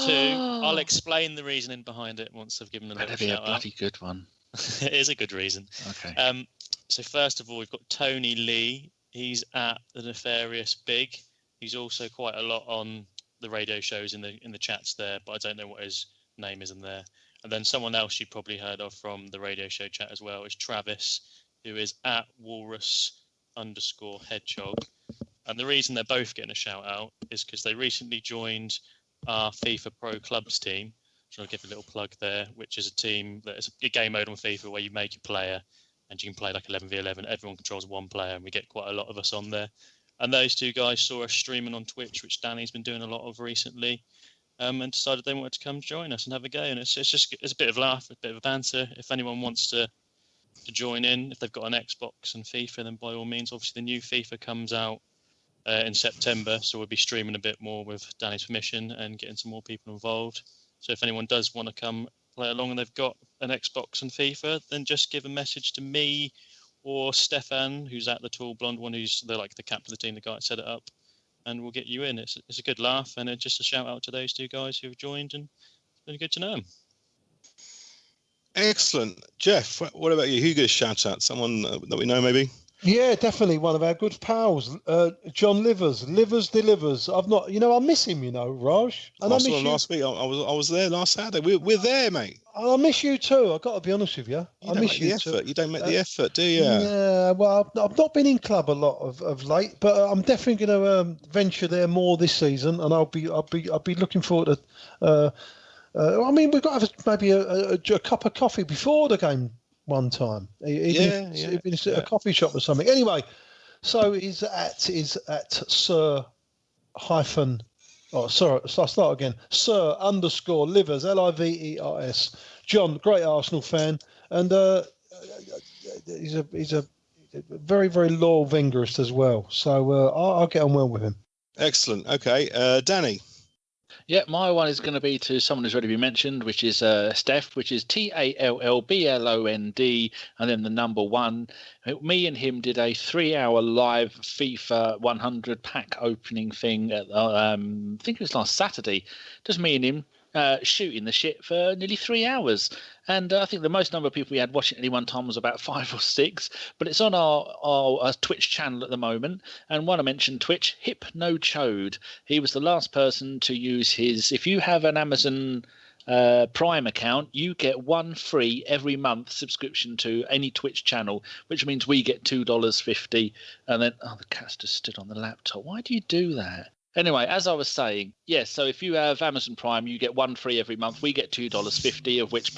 I'll explain the reasoning behind it once I've given a little shout-out. Better be a bloody good one. It is a good reason. Okay. So, first of all, we've got Tony Lee. He's at the Nefarious Big. He's also quite a lot on the radio shows in the chats there, but I don't know what his name is in there. And then someone else you probably heard of from the radio show chat as well is Travis, who is at Walrus_Hedgehog. And the reason they're both getting a shout out is because they recently joined our FIFA Pro Clubs team. So I'll give a little plug there, which is a team that is a game mode on FIFA where you make a player and you can play like 11v11. Everyone controls one player, and we get quite a lot of us on there. And those 2 guys saw us streaming on Twitch, which Danny's been doing a lot of recently, and decided they wanted to come join us and have a go. And it's a bit of laugh, a bit of a banter. If anyone wants to join in, if they've got an Xbox and FIFA, then by all means. Obviously, the new FIFA comes out in September, so we'll be streaming a bit more with Danny's permission and getting some more people involved. So if anyone does want to come play along and they've got an Xbox and FIFA, then just give a message to me or Stefan, who's at the tall blonde one, who's the captain of the team, the guy that set it up, and we'll get you in. It's a good laugh, and just a shout out to those 2 guys who have joined, and it's been good to know them. Excellent. Geoff, what about you? Who gets a shout out? Someone that we know, maybe? Yeah, definitely one of our good pals, John Livers. Livers delivers. I miss him, Raj. And I saw him last week. I was there last Saturday. We're there, mate. I miss you too. I've got to be honest with you. I miss you too. You don't make the effort, do you? Yeah. Well, I've not been in club a lot of late, but I'm definitely going to venture there more this season, and I'll be looking forward to. We've got to have maybe a cup of coffee before the game. One time, even if it's a coffee shop or something. Anyway, so is at Sir hyphen. Oh, sorry. So I start again. Sir_Livers Livers. John, great Arsenal fan, and he's a very, very loyal Wengerist as well. So I'll get on well with him. Excellent. Okay, Danny. Yeah, my one is going to be to someone who's already been mentioned, which is Steph, which is TALLBLOND, and then the number 1. Me and him did a 3-hour live FIFA 100 pack opening thing at, I think it was last Saturday. Just me and him shooting the shit for nearly 3 hours. And I think the most number of people we had watching at any one time was about 5 or 6. But it's on our Twitch channel at the moment. And when I mentioned Twitch, Hypnochode. He was the last person to use his. If you have an Amazon Prime account, you get 1 free every month subscription to any Twitch channel, which means we get $2.50. And then, the cat's just stood on the laptop. Why do you do that? Anyway, as I was saying, yes, so if you have Amazon Prime, you get 1 free every month. We get $2.50, of which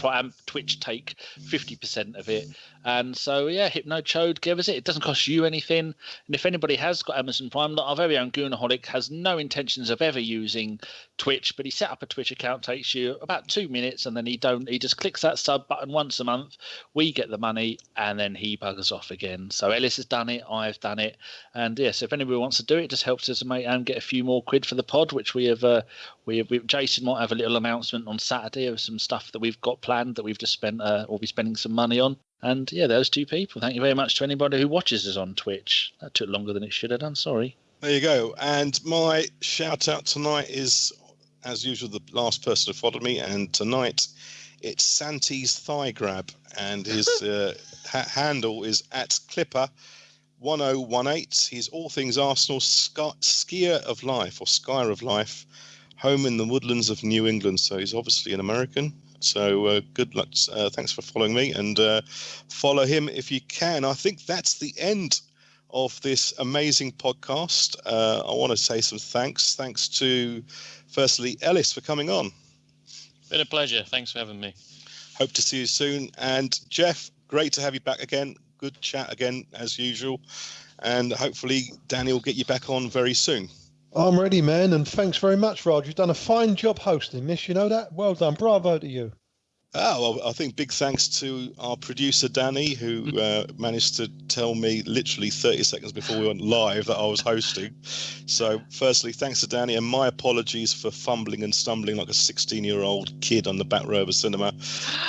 Twitch take 50% of it. And so, yeah, Hypnochode, give us it. It doesn't cost you anything. And if anybody has got Amazon Prime, our very own Goonerholic has no intentions of ever using Twitch, but he set up a Twitch account, takes you about 2 minutes, and then he just clicks that sub button once a month. We get the money, and then he buggers off again. So Ellis has done it, I've done it. And yes, if anybody wants to do it, it just helps us to get a few more quid for the pod, which we have. Jason might have a little announcement on Saturday of some stuff that we've got planned that we've just spent. We'll be spending some money on. And yeah, those 2 people. Thank you very much to anybody who watches us on Twitch. That took longer than it should have done. Sorry. There you go. And my shout out tonight is, as usual, the last person who followed me. And tonight it's Santi's Thigh Grab, and his handle is at Clipper1018. He's all things Arsenal, skier of life, or skier of life, home in the woodlands of New England. So he's obviously an American. So good luck. Thanks for following me, and follow him if you can. I think that's the end of this amazing podcast. I want to say some thanks. Thanks to, firstly, Ellis for coming on. Been a pleasure. Thanks for having me. Hope to see you soon. And Geoff, great to have you back again. Good chat again, as usual. And hopefully Danny will get you back on very soon. I'm ready, man, and thanks very much, Raj. You've done a fine job hosting this, you know that? Well done. Bravo to you. Oh, well, I think big thanks to our producer, Danny, who managed to tell me literally 30 seconds before we went live that I was hosting. So, firstly, thanks to Danny, and my apologies for fumbling and stumbling like a 16-year-old kid on the back row of a cinema.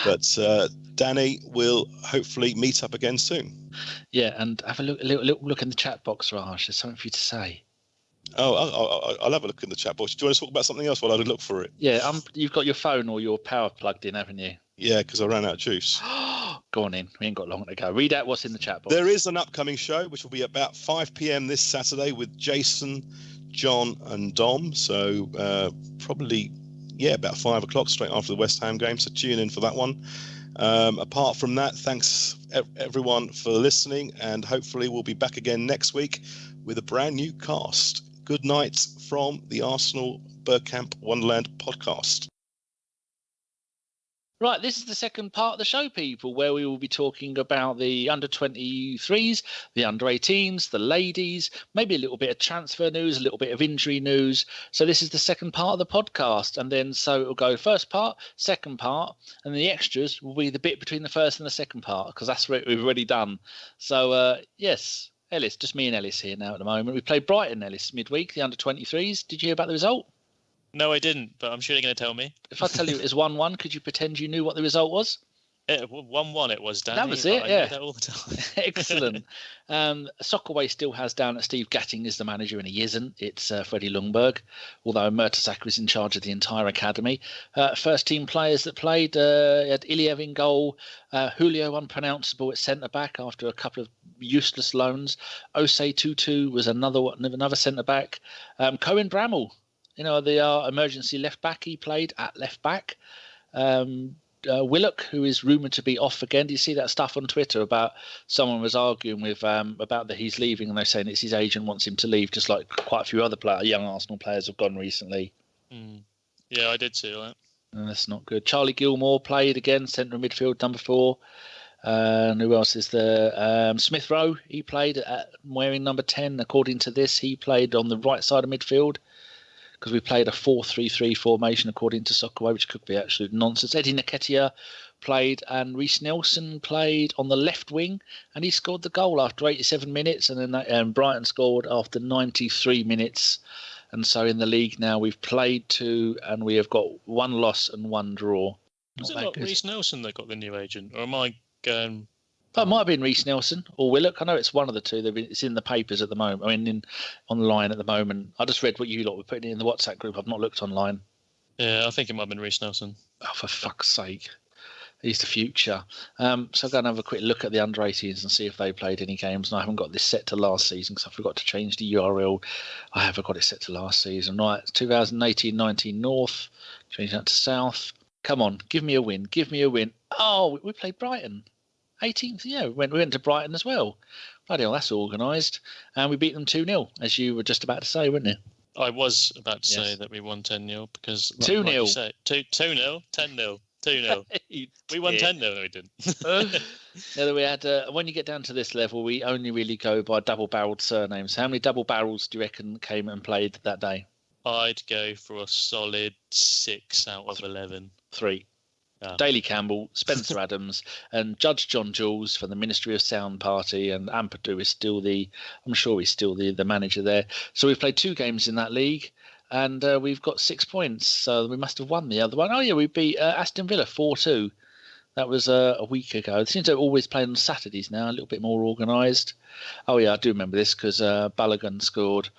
But Danny will hopefully meet up again soon. Yeah, and have a little look in the chat box, Raj. There's something for you to say. Oh, I'll have a look in the chat box. Do you want to talk about something else while I look for it? Yeah, you've got your phone or your power plugged in, haven't you? Yeah, because I ran out of juice. Go on in. We ain't got long to go. Read out what's in the chat box. There is an upcoming show, which will be about 5 p.m. this Saturday with Jason, John and Dom. So probably, about 5 o'clock straight after the West Ham game. So tune in for that one. Apart from that, thanks everyone for listening. And hopefully we'll be back again next week with a brand new cast. Good night from the Arsenal Bergkamp Wonderland podcast. Right, this is the second part of the show, people, where we will be talking about the under-23s, the under-18s, the ladies, maybe a little bit of transfer news, a little bit of injury news. So this is the second part of the podcast. And then so it'll go first part, second part, and the extras will be the bit between the first and the second part, because that's what we've already done. So, yes, Ellis, just me and Ellis here now at the moment. We played Brighton, Ellis, midweek, the under-23s. Did you hear about the result? No, I didn't, but I'm sure you're going to tell me. If I tell you it was 1-1, could you pretend you knew what the result was? 1-1 it was, Danny. That was it, yeah. That all the time. Excellent. Soccerway still has down that Steve Gatting is the manager, and he isn't. It's Freddie Ljungberg, although Mertesacker is in charge of the entire academy. First team players that played had Iliev in goal, Julio unpronounceable at centre-back after a couple of useless loans. Osei Tutu was another centre-back. Cohen Bramall, the emergency left-back, he played at left-back. Willock, who is rumoured to be off again. Do you see that stuff on Twitter about someone was arguing with about that he's leaving, and they're saying it's his agent wants him to leave, just like quite a few other young Arsenal players have gone recently. Yeah, I did see that. And that's not good. Charlie Gilmore played again, centre midfield, number 4. And who else is there? Smith Rowe, he played wearing number 10. According to this, he played on the right side of midfield, because we played a 4-3-3 formation according to Soccerway, which could be absolute nonsense. Eddie Nketiah played, and Reece Nelson played on the left wing, and he scored the goal after 87 minutes, and then Brighton scored after 93 minutes. And so in the league now, we've played 2 and we have got 1 loss and 1 draw. Was it not Reece Nelson that got the new agent? Or am I going... Oh, it might have been Reece Nelson or Willock. I know it's one of the two. It's in the papers at the moment. I mean, online at the moment. I just read what you lot were putting in the WhatsApp group. I've not looked online. Yeah, I think it might have been Reece Nelson. Oh, for fuck's sake. He's the future. So I'm going to have a quick look at the under-18s and see if they played any games. And I haven't got this set to last season because I forgot to change the URL. I haven't got it set to last season. Right, 2018-19 North. Change that to South. Come on, give me a win. Give me a win. Oh, we played Brighton. 18th, yeah, we went to Brighton as well. Bloody hell, that's organised. And we beat them 2-0, as you were just about to say, weren't you? I was about to say that we won 10-0 because... 2-0. Like 2-0, 10-0, 2-0. We won 10-0, no, we didn't. Now we had, when you get down to this level, we only really go by double-barrelled surnames. How many double barrels do you reckon came and played that day? I'd go for a solid 6 out of 11. 3. Daley Campbell, Spencer Adams, and Judge John Jules from the Ministry of Sound Party, and Ampadu is still I'm sure he's still the manager there. So we've played 2 games in that league, and we've got 6 points. So we must have won the other one. Oh yeah, we beat Aston Villa 4-2. That was a week ago. They seem to always play on Saturdays now, a little bit more organised. Oh yeah, I do remember this because Balogun scored.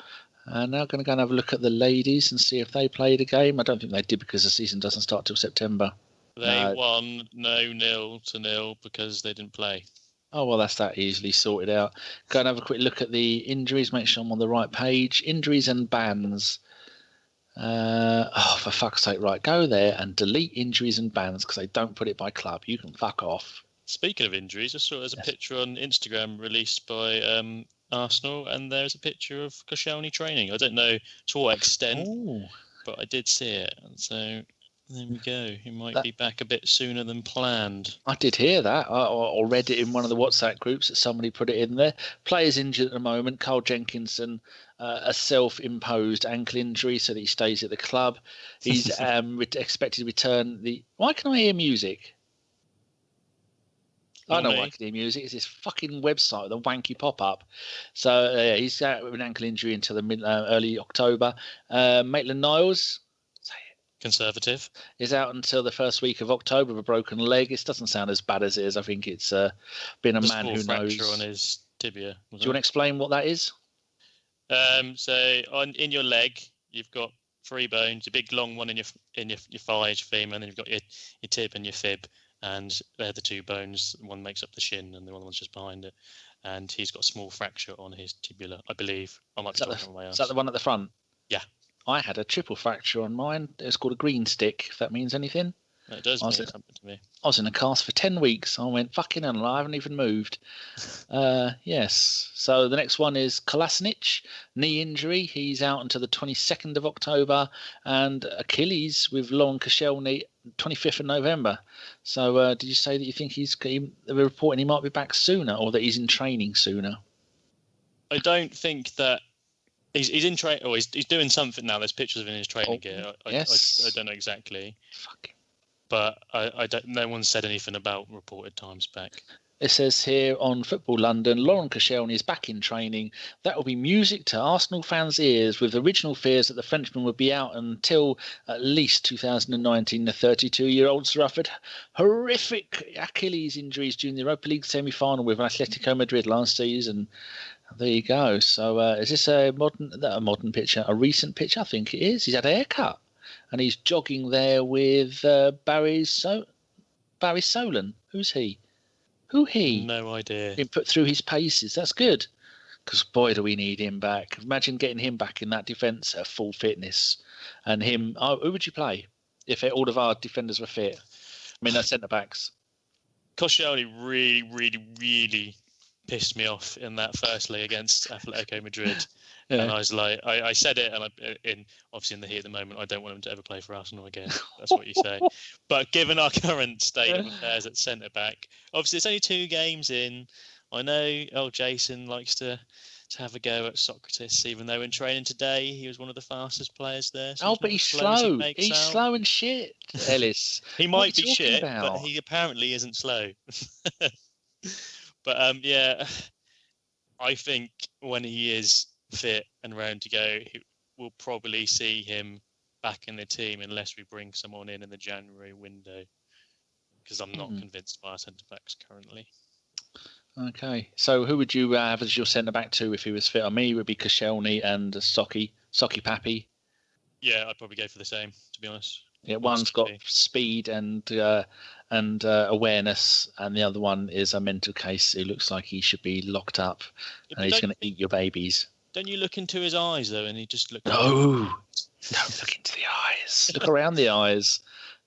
And now I'm going to go and have a look at the ladies and see if they played a game. I don't think they did because the season doesn't start till September. They won 0-0 because they didn't play. Oh, well, that's that easily sorted out. Go and have a quick look at the injuries. Make sure I'm on the right page. Injuries and bans. For fuck's sake, right. Go there and delete injuries and bans because they don't put it by club. You can fuck off. Speaking of injuries, I saw there's a picture on Instagram released by Arsenal, and there's a picture of Koscielny training. I don't know to what extent, but I did see it. And so... there we go. He might be back a bit sooner than planned. I did hear that. I read it in one of the WhatsApp groups that somebody put it in there. Players injured at the moment. Carl Jenkinson, a self-imposed ankle injury, so that he stays at the club. He's expected to return. Why can I hear music? I know why I can hear music. It's this fucking website with a wanky pop-up. So he's out with an ankle injury until the early October. Maitland-Niles. Conservative is out until the first week of October with a broken leg. It doesn't sound as bad as it is. I think it's been a man who knows. On his tibia. Do you want to explain what that is? So in your leg, you've got 3 bones: a big long one in your thigh, your femur, and then you've got your tib and your fib, and they're the 2 bones. One makes up the shin, and the other one's just behind it. And he's got a small fracture on his tibula, I believe. I might be talking away. Is that the one at the front? Yeah. I had a triple fracture on mine. It's called a green stick, if that means anything. It does mean something to me. I was in a cast for 10 weeks. I went, fucking hell, I haven't even moved. Yes. So the next one is Kolasinac, knee injury. He's out until the 22nd of October. And Achilles with Lauren Koscielny, 25th of November. So did you say that you think they're reporting he might be back sooner or that he's in training sooner? I don't think that... He's in training, or he's doing something now. There's pictures of him in his training gear. I don't know exactly. Fucking. But I don't. No one said anything about reported times back. It says here on Football London, Lauren Koscielny is back in training. That will be music to Arsenal fans' ears, with original fears that the Frenchman would be out until at least 2019. The 32-year-old suffered horrific Achilles injuries during the Europa League semi-final with Atletico Madrid last season. There you go. So is this a modern picture? A recent picture? I think it is. He's had a haircut. And he's jogging there with Barry Solan. Who's he? Who he? No idea. Been put through his paces. That's good. Because, boy, do we need him back. Imagine getting him back in that defence at full fitness. And him... who would you play if all of our defenders were fit? I mean, they're centre-backs. Koscielny really, really, really... pissed me off in that first leg against Atletico Madrid. Yeah. And I was like, I said it, and obviously in the heat of the moment, I don't want him to ever play for Arsenal again. That's what you say. But given our current state of affairs at centre back, obviously it's only 2 games in. I know Jason likes to have a go at Socrates, even though in training today he was one of the fastest players there. So but he's slow. He's slow and shit, Ellis. He might be shit, but he apparently isn't slow. But I think when he is fit and round to go, we'll probably see him back in the team unless we bring someone in the January window, because I'm not convinced by our centre-backs currently. Okay, so who would you have as your centre-back two if he was fit? Me, it would be Koscielny and Socky Pappy. Yeah, I'd probably go for the same, to be honest. Yeah, one's got speed and awareness, and the other one is a mental case who looks like he should be locked up, and he's going to eat your babies. Don't you look into his eyes, though, and he just looks... No, don't look into the eyes. Look around the eyes.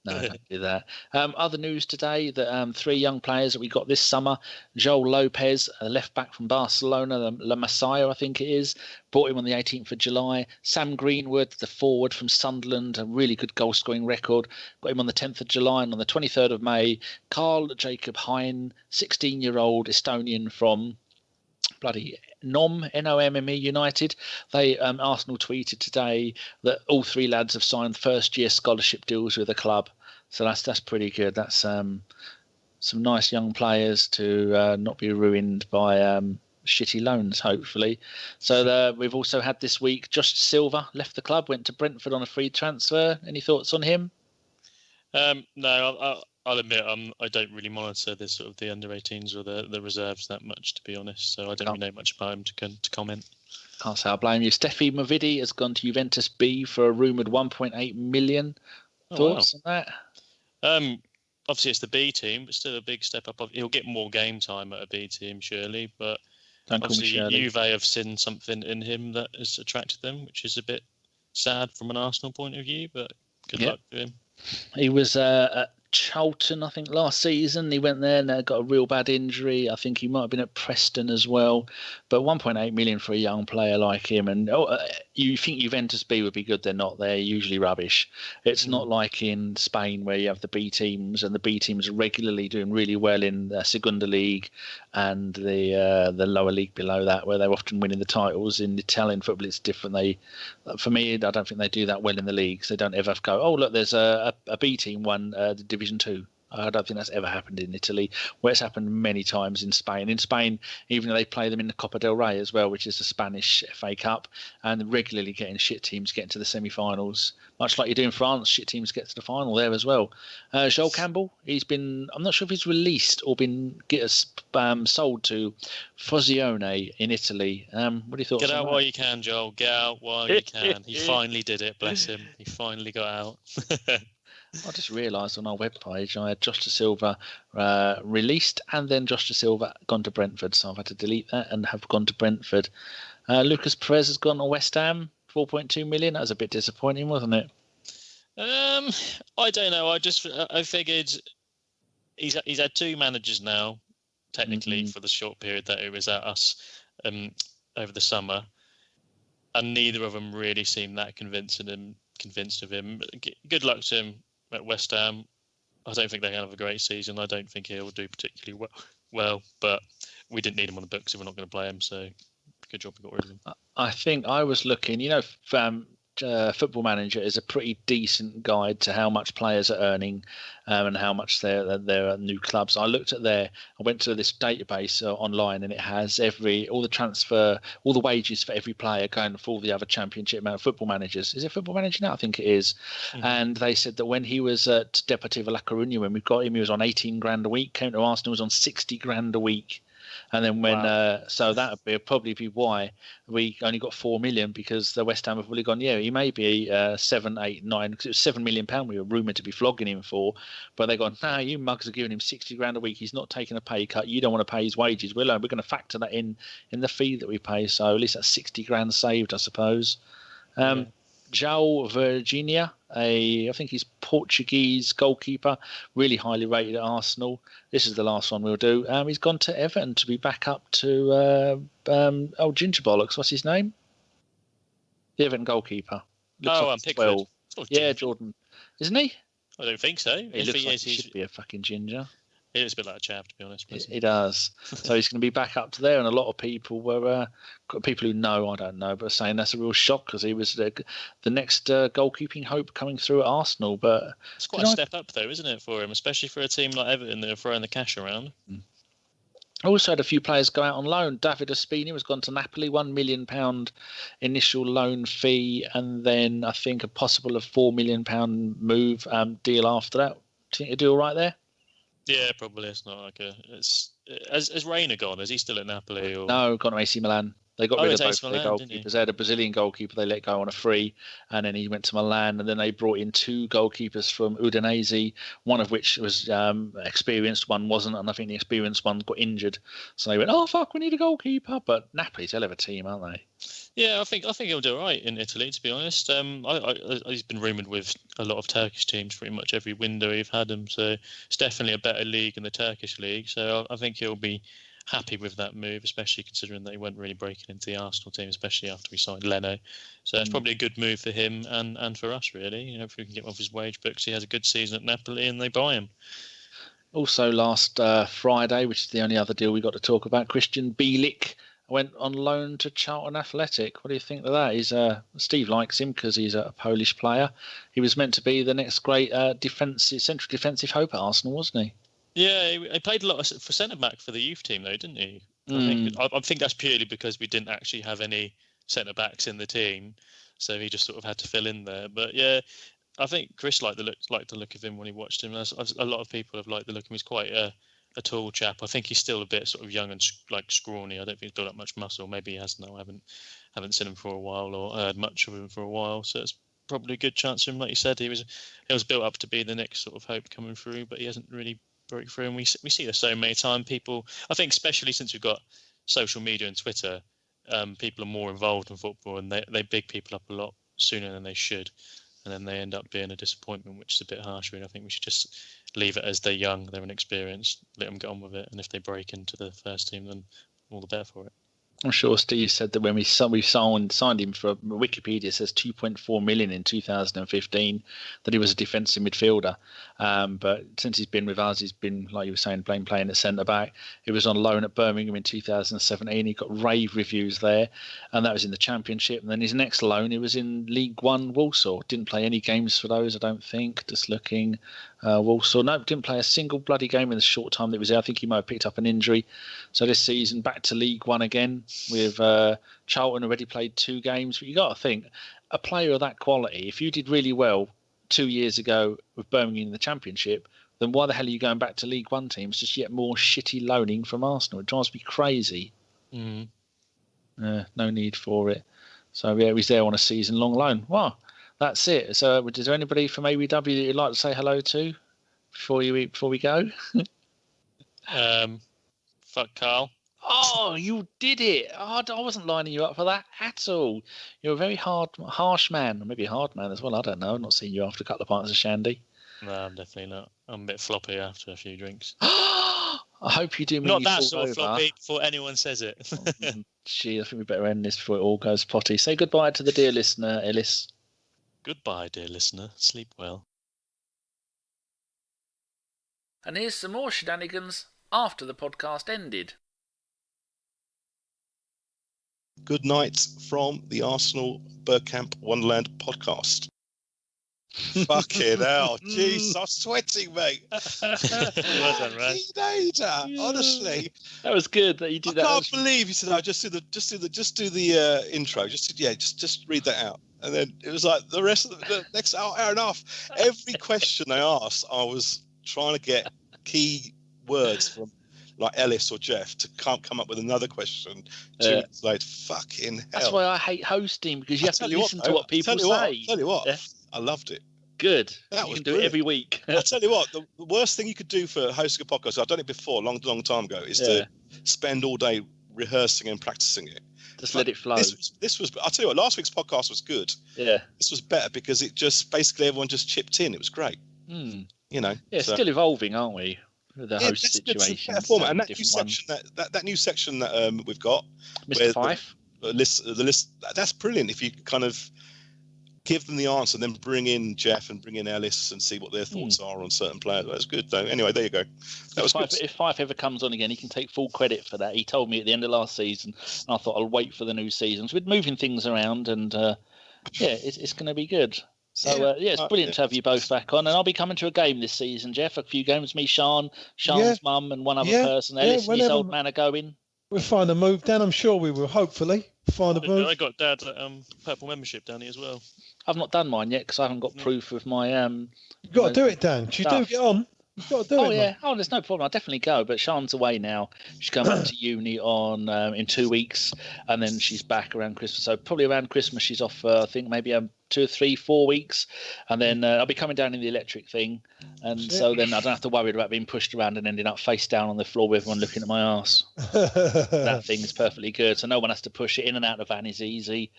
No, don't do that. Other news today that 3 young players that we got this summer, Joel Lopez, a left back from Barcelona, La Masia, I think it is, brought him on the 18th of July. Sam Greenwood, the forward from Sunderland, a really good goal scoring record, got him on the 10th of July. And on the 23rd of May, Carl Jacob Hein, 16-year-old Estonian from Nomme United. They Arsenal tweeted today that all 3 lads have signed first-year scholarship deals with the club. So that's pretty good. That's some nice young players to not be ruined by shitty loans, hopefully. So we've also had this week Josh Silva left the club, went to Brentford on a free transfer. Any thoughts on him? No, I'll admit I don't really monitor this sort of the under-18s or the reserves that much, to be honest. So I don't really know much about him to comment. Can't say I blame you. Steffi Mavidi has gone to Juventus B for a rumoured 1.8 million. Thoughts on that? Obviously it's the B team, but still a big step up. He'll get more game time at a B team, surely. But obviously Juve have seen something in him that has attracted them, which is a bit sad from an Arsenal point of view. But good luck to him. He was at Charlton, I think, last season. He went there and got a real bad injury. I think he might have been at Preston as well. But 1.8 million for a young player like him. And you think Juventus B would be good? They're not. They're usually rubbish. It's not like in Spain where you have the B teams, and the B teams are regularly doing really well in the Segunda League and the lower league below that, where they're often winning the titles. In Italian football, it's different. For me, I don't think they do that well in the leagues. They don't ever go, oh, look, there's a B team won the Division 2. I don't think that's ever happened in Italy, where it's happened many times in Spain. In Spain, even though they play them in the Copa del Rey as well, which is the Spanish FA Cup, and regularly getting shit teams getting to the semi-finals, much like you do in France, shit teams get to the final there as well. Joel Campbell, I'm not sure if he's released or been sold to Frosinone in Italy. What do you thought? Get out while you can, Joel. Get out while you can. He finally did it, bless him. He finally got out. I just realised on our webpage I had Josh Da Silva released and then Josh Da Silva gone to Brentford, so I've had to delete that and have gone to Brentford. Lucas Perez has gone to West Ham, 4.2 million. That was a bit disappointing, wasn't it? I don't know. I figured he's had 2 managers now, technically, for the short period that it was at us over the summer, and neither of them really seemed that convinced of him. Good luck to him at West Ham. I don't think they can have a great season. I don't think he'll do particularly well, but we didn't need him on the books if we're not going to play him, so good job we got rid of him. I think I was looking, Football Manager is a pretty decent guide to how much players are earning and how much their new clubs. I went to this database online, and it has all the wages for every player going for all the other Championship Football Managers. Is it Football Manager now? I think it is. And they said that when he was at Deportivo La Coruña, when we got him, he was on 18 grand a week. Came to Arsenal, was on 60 grand a week. And then so that would probably be why we only got 4 million, because the West Ham have really gone, he may be 7, 8, 9, because it was £7 million we were rumoured to be flogging him for, but they gone, no, you mugs are giving him 60 grand a week. He's not taking a pay cut. You don't want to pay his wages. We're going to factor that in the fee that we pay. So at least that's 60 grand saved, I suppose. João Virginia, I think he's Portuguese goalkeeper, really highly rated at Arsenal. This is the last one we'll do. He's gone to Everton to be back up to Ginger Bollocks. What's his name? The Everton goalkeeper. I'm Pickford. Yeah, Jordan. Isn't he? I don't think so. He looks like he should be a fucking ginger. He looks a bit like a chav, to be honest. He does. So he's going to be back up to there, and a lot of people people who know, I don't know, but are saying that's a real shock, because he was the next goalkeeping hope coming through at Arsenal. But it's quite a step up, though, isn't it, for him, especially for a team like Everton that are throwing the cash around? Also had a few players go out on loan. David Ospina has gone to Napoli, £1 million initial loan fee, and then I think a possible £4 million move deal after that. Do you think he'll do all right there? Yeah, probably. It's not like has Reina gone? Is he still at Napoli? Or? No, gone to AC Milan. They got rid of both their goalkeepers. They had a Brazilian goalkeeper they let go on a free, and then he went to Milan, and then they brought in 2 goalkeepers from Udinese, one of which was experienced, one wasn't, and I think the experienced one got injured. So they went, oh, fuck, we need a goalkeeper. But Napoli's a hell of a team, aren't they? Yeah, I think he'll do all right in Italy, to be honest. He's been rumoured with a lot of Turkish teams pretty much every window we've had him, so it's definitely a better league than the Turkish league. So I think he'll be happy with that move, especially considering that he wasn't really breaking into the Arsenal team, especially after we signed Leno. So it's probably a good move for him and for us, really. You know, if we can get him off his wage books, he has a good season at Napoli and they buy him. Also, last Friday, which is the only other deal we got to talk about, Christian Bielik went on loan to Charlton Athletic. What do you think of that? Steve likes him because he's a Polish player. He was meant to be the next great central defensive hope at Arsenal, wasn't he? Yeah, he played a lot for centre-back for the youth team, though, didn't he? I think that's purely because we didn't actually have any centre-backs in the team, so he just sort of had to fill in there. But, yeah, I think Chris liked the look of him when he watched him. A lot of people have liked the look of him. He's quite a tall chap. I think he's still a bit sort of young and scrawny. I don't think he's built up much muscle. Maybe he has now. I haven't seen him for a while or heard much of him for a while, so it's probably a good chance for him. Like you said, he was built up to be the next sort of hope coming through, but he hasn't really broke through, and we see this so many times. People, I think, especially since we've got social media and Twitter, people are more involved in football, and they big people up a lot sooner than they should, and then they end up being a disappointment, which is a bit harsh. Really, I think we should just leave it as they're young, they're inexperienced, let them get on with it, and if they break into the first team, then all the better for it. I'm sure Steve said that when we signed him for Wikipedia, says 2.4 million in 2015, that he was a defensive midfielder. But since he's been with us, he's been, like you were saying, playing at centre back. He was on loan at Birmingham in 2017. He got rave reviews there, and that was in the Championship. And then his next loan, he was in League One Walsall. Didn't play any games for those, I don't think. Just looking. Walsall, no, didn't play a single bloody game in the short time that he was there. I think he might have picked up an injury. So this season, back to League One again with Charlton already played 2 games. But you got to think, a player of that quality, if you did really well 2 years ago with Birmingham in the Championship, then why the hell are you going back to League One teams? Just yet more shitty loaning from Arsenal. It drives me crazy. No need for it. So yeah, he's there on a season-long loan. Wow. That's it. So, is there anybody from ABW that you'd like to say hello to before we go? Fuck Carl. Oh, you did it! Oh, I wasn't lining you up for that at all. You're a very harsh man, or maybe a hard man as well. I don't know. I've not seen you after a couple of pints of shandy. No, I'm definitely not. I'm a bit floppy after a few drinks. I hope you do. Not that sort of floppy before anyone says it. Gee, I think we better end this before it all goes potty. Say goodbye to the dear listener, Ellis. Goodbye, dear listener. Sleep well. And here's some more shenanigans after the podcast ended. Good night from the Arsenal Bergkamp Wonderland podcast. Fucking hell. Jeez, I'm sweating, mate. Well done, Raj. Teenager, honestly. That was good that you did that. I can't believe you said, "No, just do the intro. Just read that out." And then it was like the rest of the next hour and a half. Every question they asked, I was trying to get key words from like Ellis or Geoff to come up with another question 2 minutes later. Fucking hell. That's why I hate hosting, because you have to listen to what people say. Tell you what, I loved it. Good. You can do it every week. I'll tell you what, the worst thing you could do for hosting a podcast, I've done it before, long time ago, is to spend all day rehearsing and practicing it. Just let it flow. This was. I'll tell you what. Last week's podcast was good. Yeah. This was better because it just basically everyone just chipped in. It was great. You know. Yeah, so. Still evolving, aren't we? The host situation. And that new section that new section that we've got, Mr. Fife. The list. That's brilliant. If you kind of give them the answer, then bring in Geoff and bring in Ellis and see what their thoughts are on certain players. That's good, though. Anyway, there you go. That was good. If Fife ever comes on again, he can take full credit for that. He told me at the end of last season, and I thought I'll wait for the new season. So we're moving things around, and it's going to be good. So, it's brilliant to have you both back on. And I'll be coming to a game this season, Geoff. A few games, me, Sean's mum and one other person. Ellis and his old man are going. We'll find a move down. I'm sure we will, hopefully, find a move. I got Dad's purple membership down here as well. I've not done mine yet because I haven't got proof of my... You've got to do it, Dan. You do get on. You've got to do it. Oh, yeah. Oh, there's no problem. I'll definitely go. But Sean's away now. She's going back to uni in 2 weeks. And then she's back around Christmas. So probably around Christmas she's off, I think, maybe 2 or 3, 4 weeks. And then I'll be coming down in the electric thing. And so then I don't have to worry about being pushed around and ending up face down on the floor with everyone looking at my arse. That thing is perfectly good. So no one has to push it in and out of the van is easy.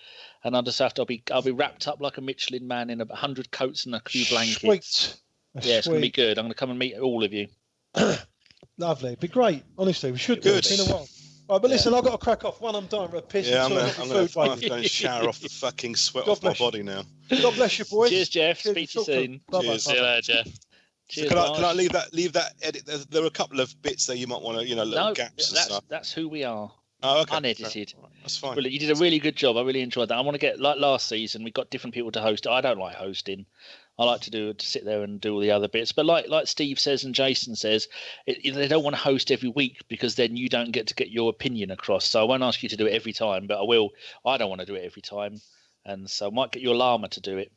And I'll just have to, I'll be wrapped up like a Michelin man in 100 coats and a few blankets. Sweet. Yeah, it's going to be good. I'm going to come and meet all of you. Lovely. It'd be great. Honestly, we should do it. It's been a while. All right, but listen, I've got to crack off. One, I'm dying for a piss. Yeah, I'm going to go and shower off the fucking sweat off my body now. God bless you, boys. Cheers, Geoff. Speak to you soon. Cheers. See you later, Geoff. Cheers, can I leave that edit? There are a couple of bits there you might want to, little gaps and stuff. That's who we are. Oh, okay. Unedited. That's fine. Brilliant. You did a really good job. I really enjoyed that. I want to get, like last season, we got different people to host. I don't like hosting. I like to sit there and do all the other bits. But like Steve says and Jason says, they don't want to host every week because then you don't get to get your opinion across. So I won't ask you to do it every time, but I will. I don't want to do it every time. And so I might get your llama to do it.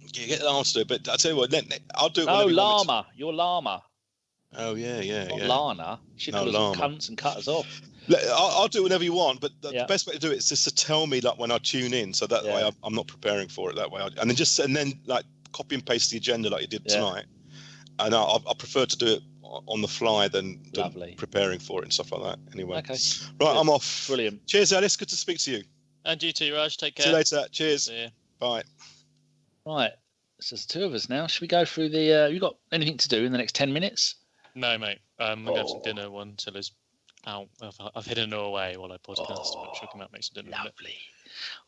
Yeah, get the llama to do it. But I'll tell you what, I'll do it. Oh, llama. Your llama. Oh, yeah. Not Lana. She calls us cunts and cut us off. I'll do whatever you want, but the best way to do it is just to tell me like when I tune in, so that way I'm not preparing for it that way. And then like copy and paste the agenda like you did tonight. And I prefer to do it on the fly than preparing for it and stuff like that. Anyway, okay, right, I'm off. Brilliant. Cheers, Ellis. Good to speak to you. And you too, Raj. Take care. See you later. Cheers. See ya. Bye. Right, so there's 2 of us now. Should we go through the? You got anything to do in the next 10 minutes? No, mate. I'm going to have some dinner one till it's out. I've hidden her away while I podcast. She'll come out and make some dinner. Lovely.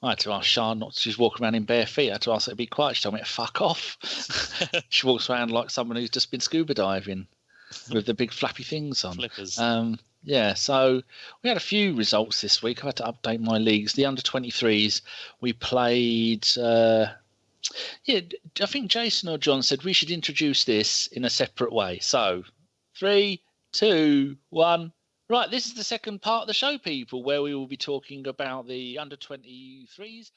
I had to ask Sean not to just walk around in bare feet. I had to ask her to be quiet. She told me to fuck off. She walks around like someone who's just been scuba diving with the big flappy things on. Flippers. Yeah, so we had a few results this week. I've had to update my leagues. The under-23s, we played... I think Jason or John said we should introduce this in a separate way. So, 3, 2, 1... Right, this is the second part of the show, people, where we will be talking about the under-23s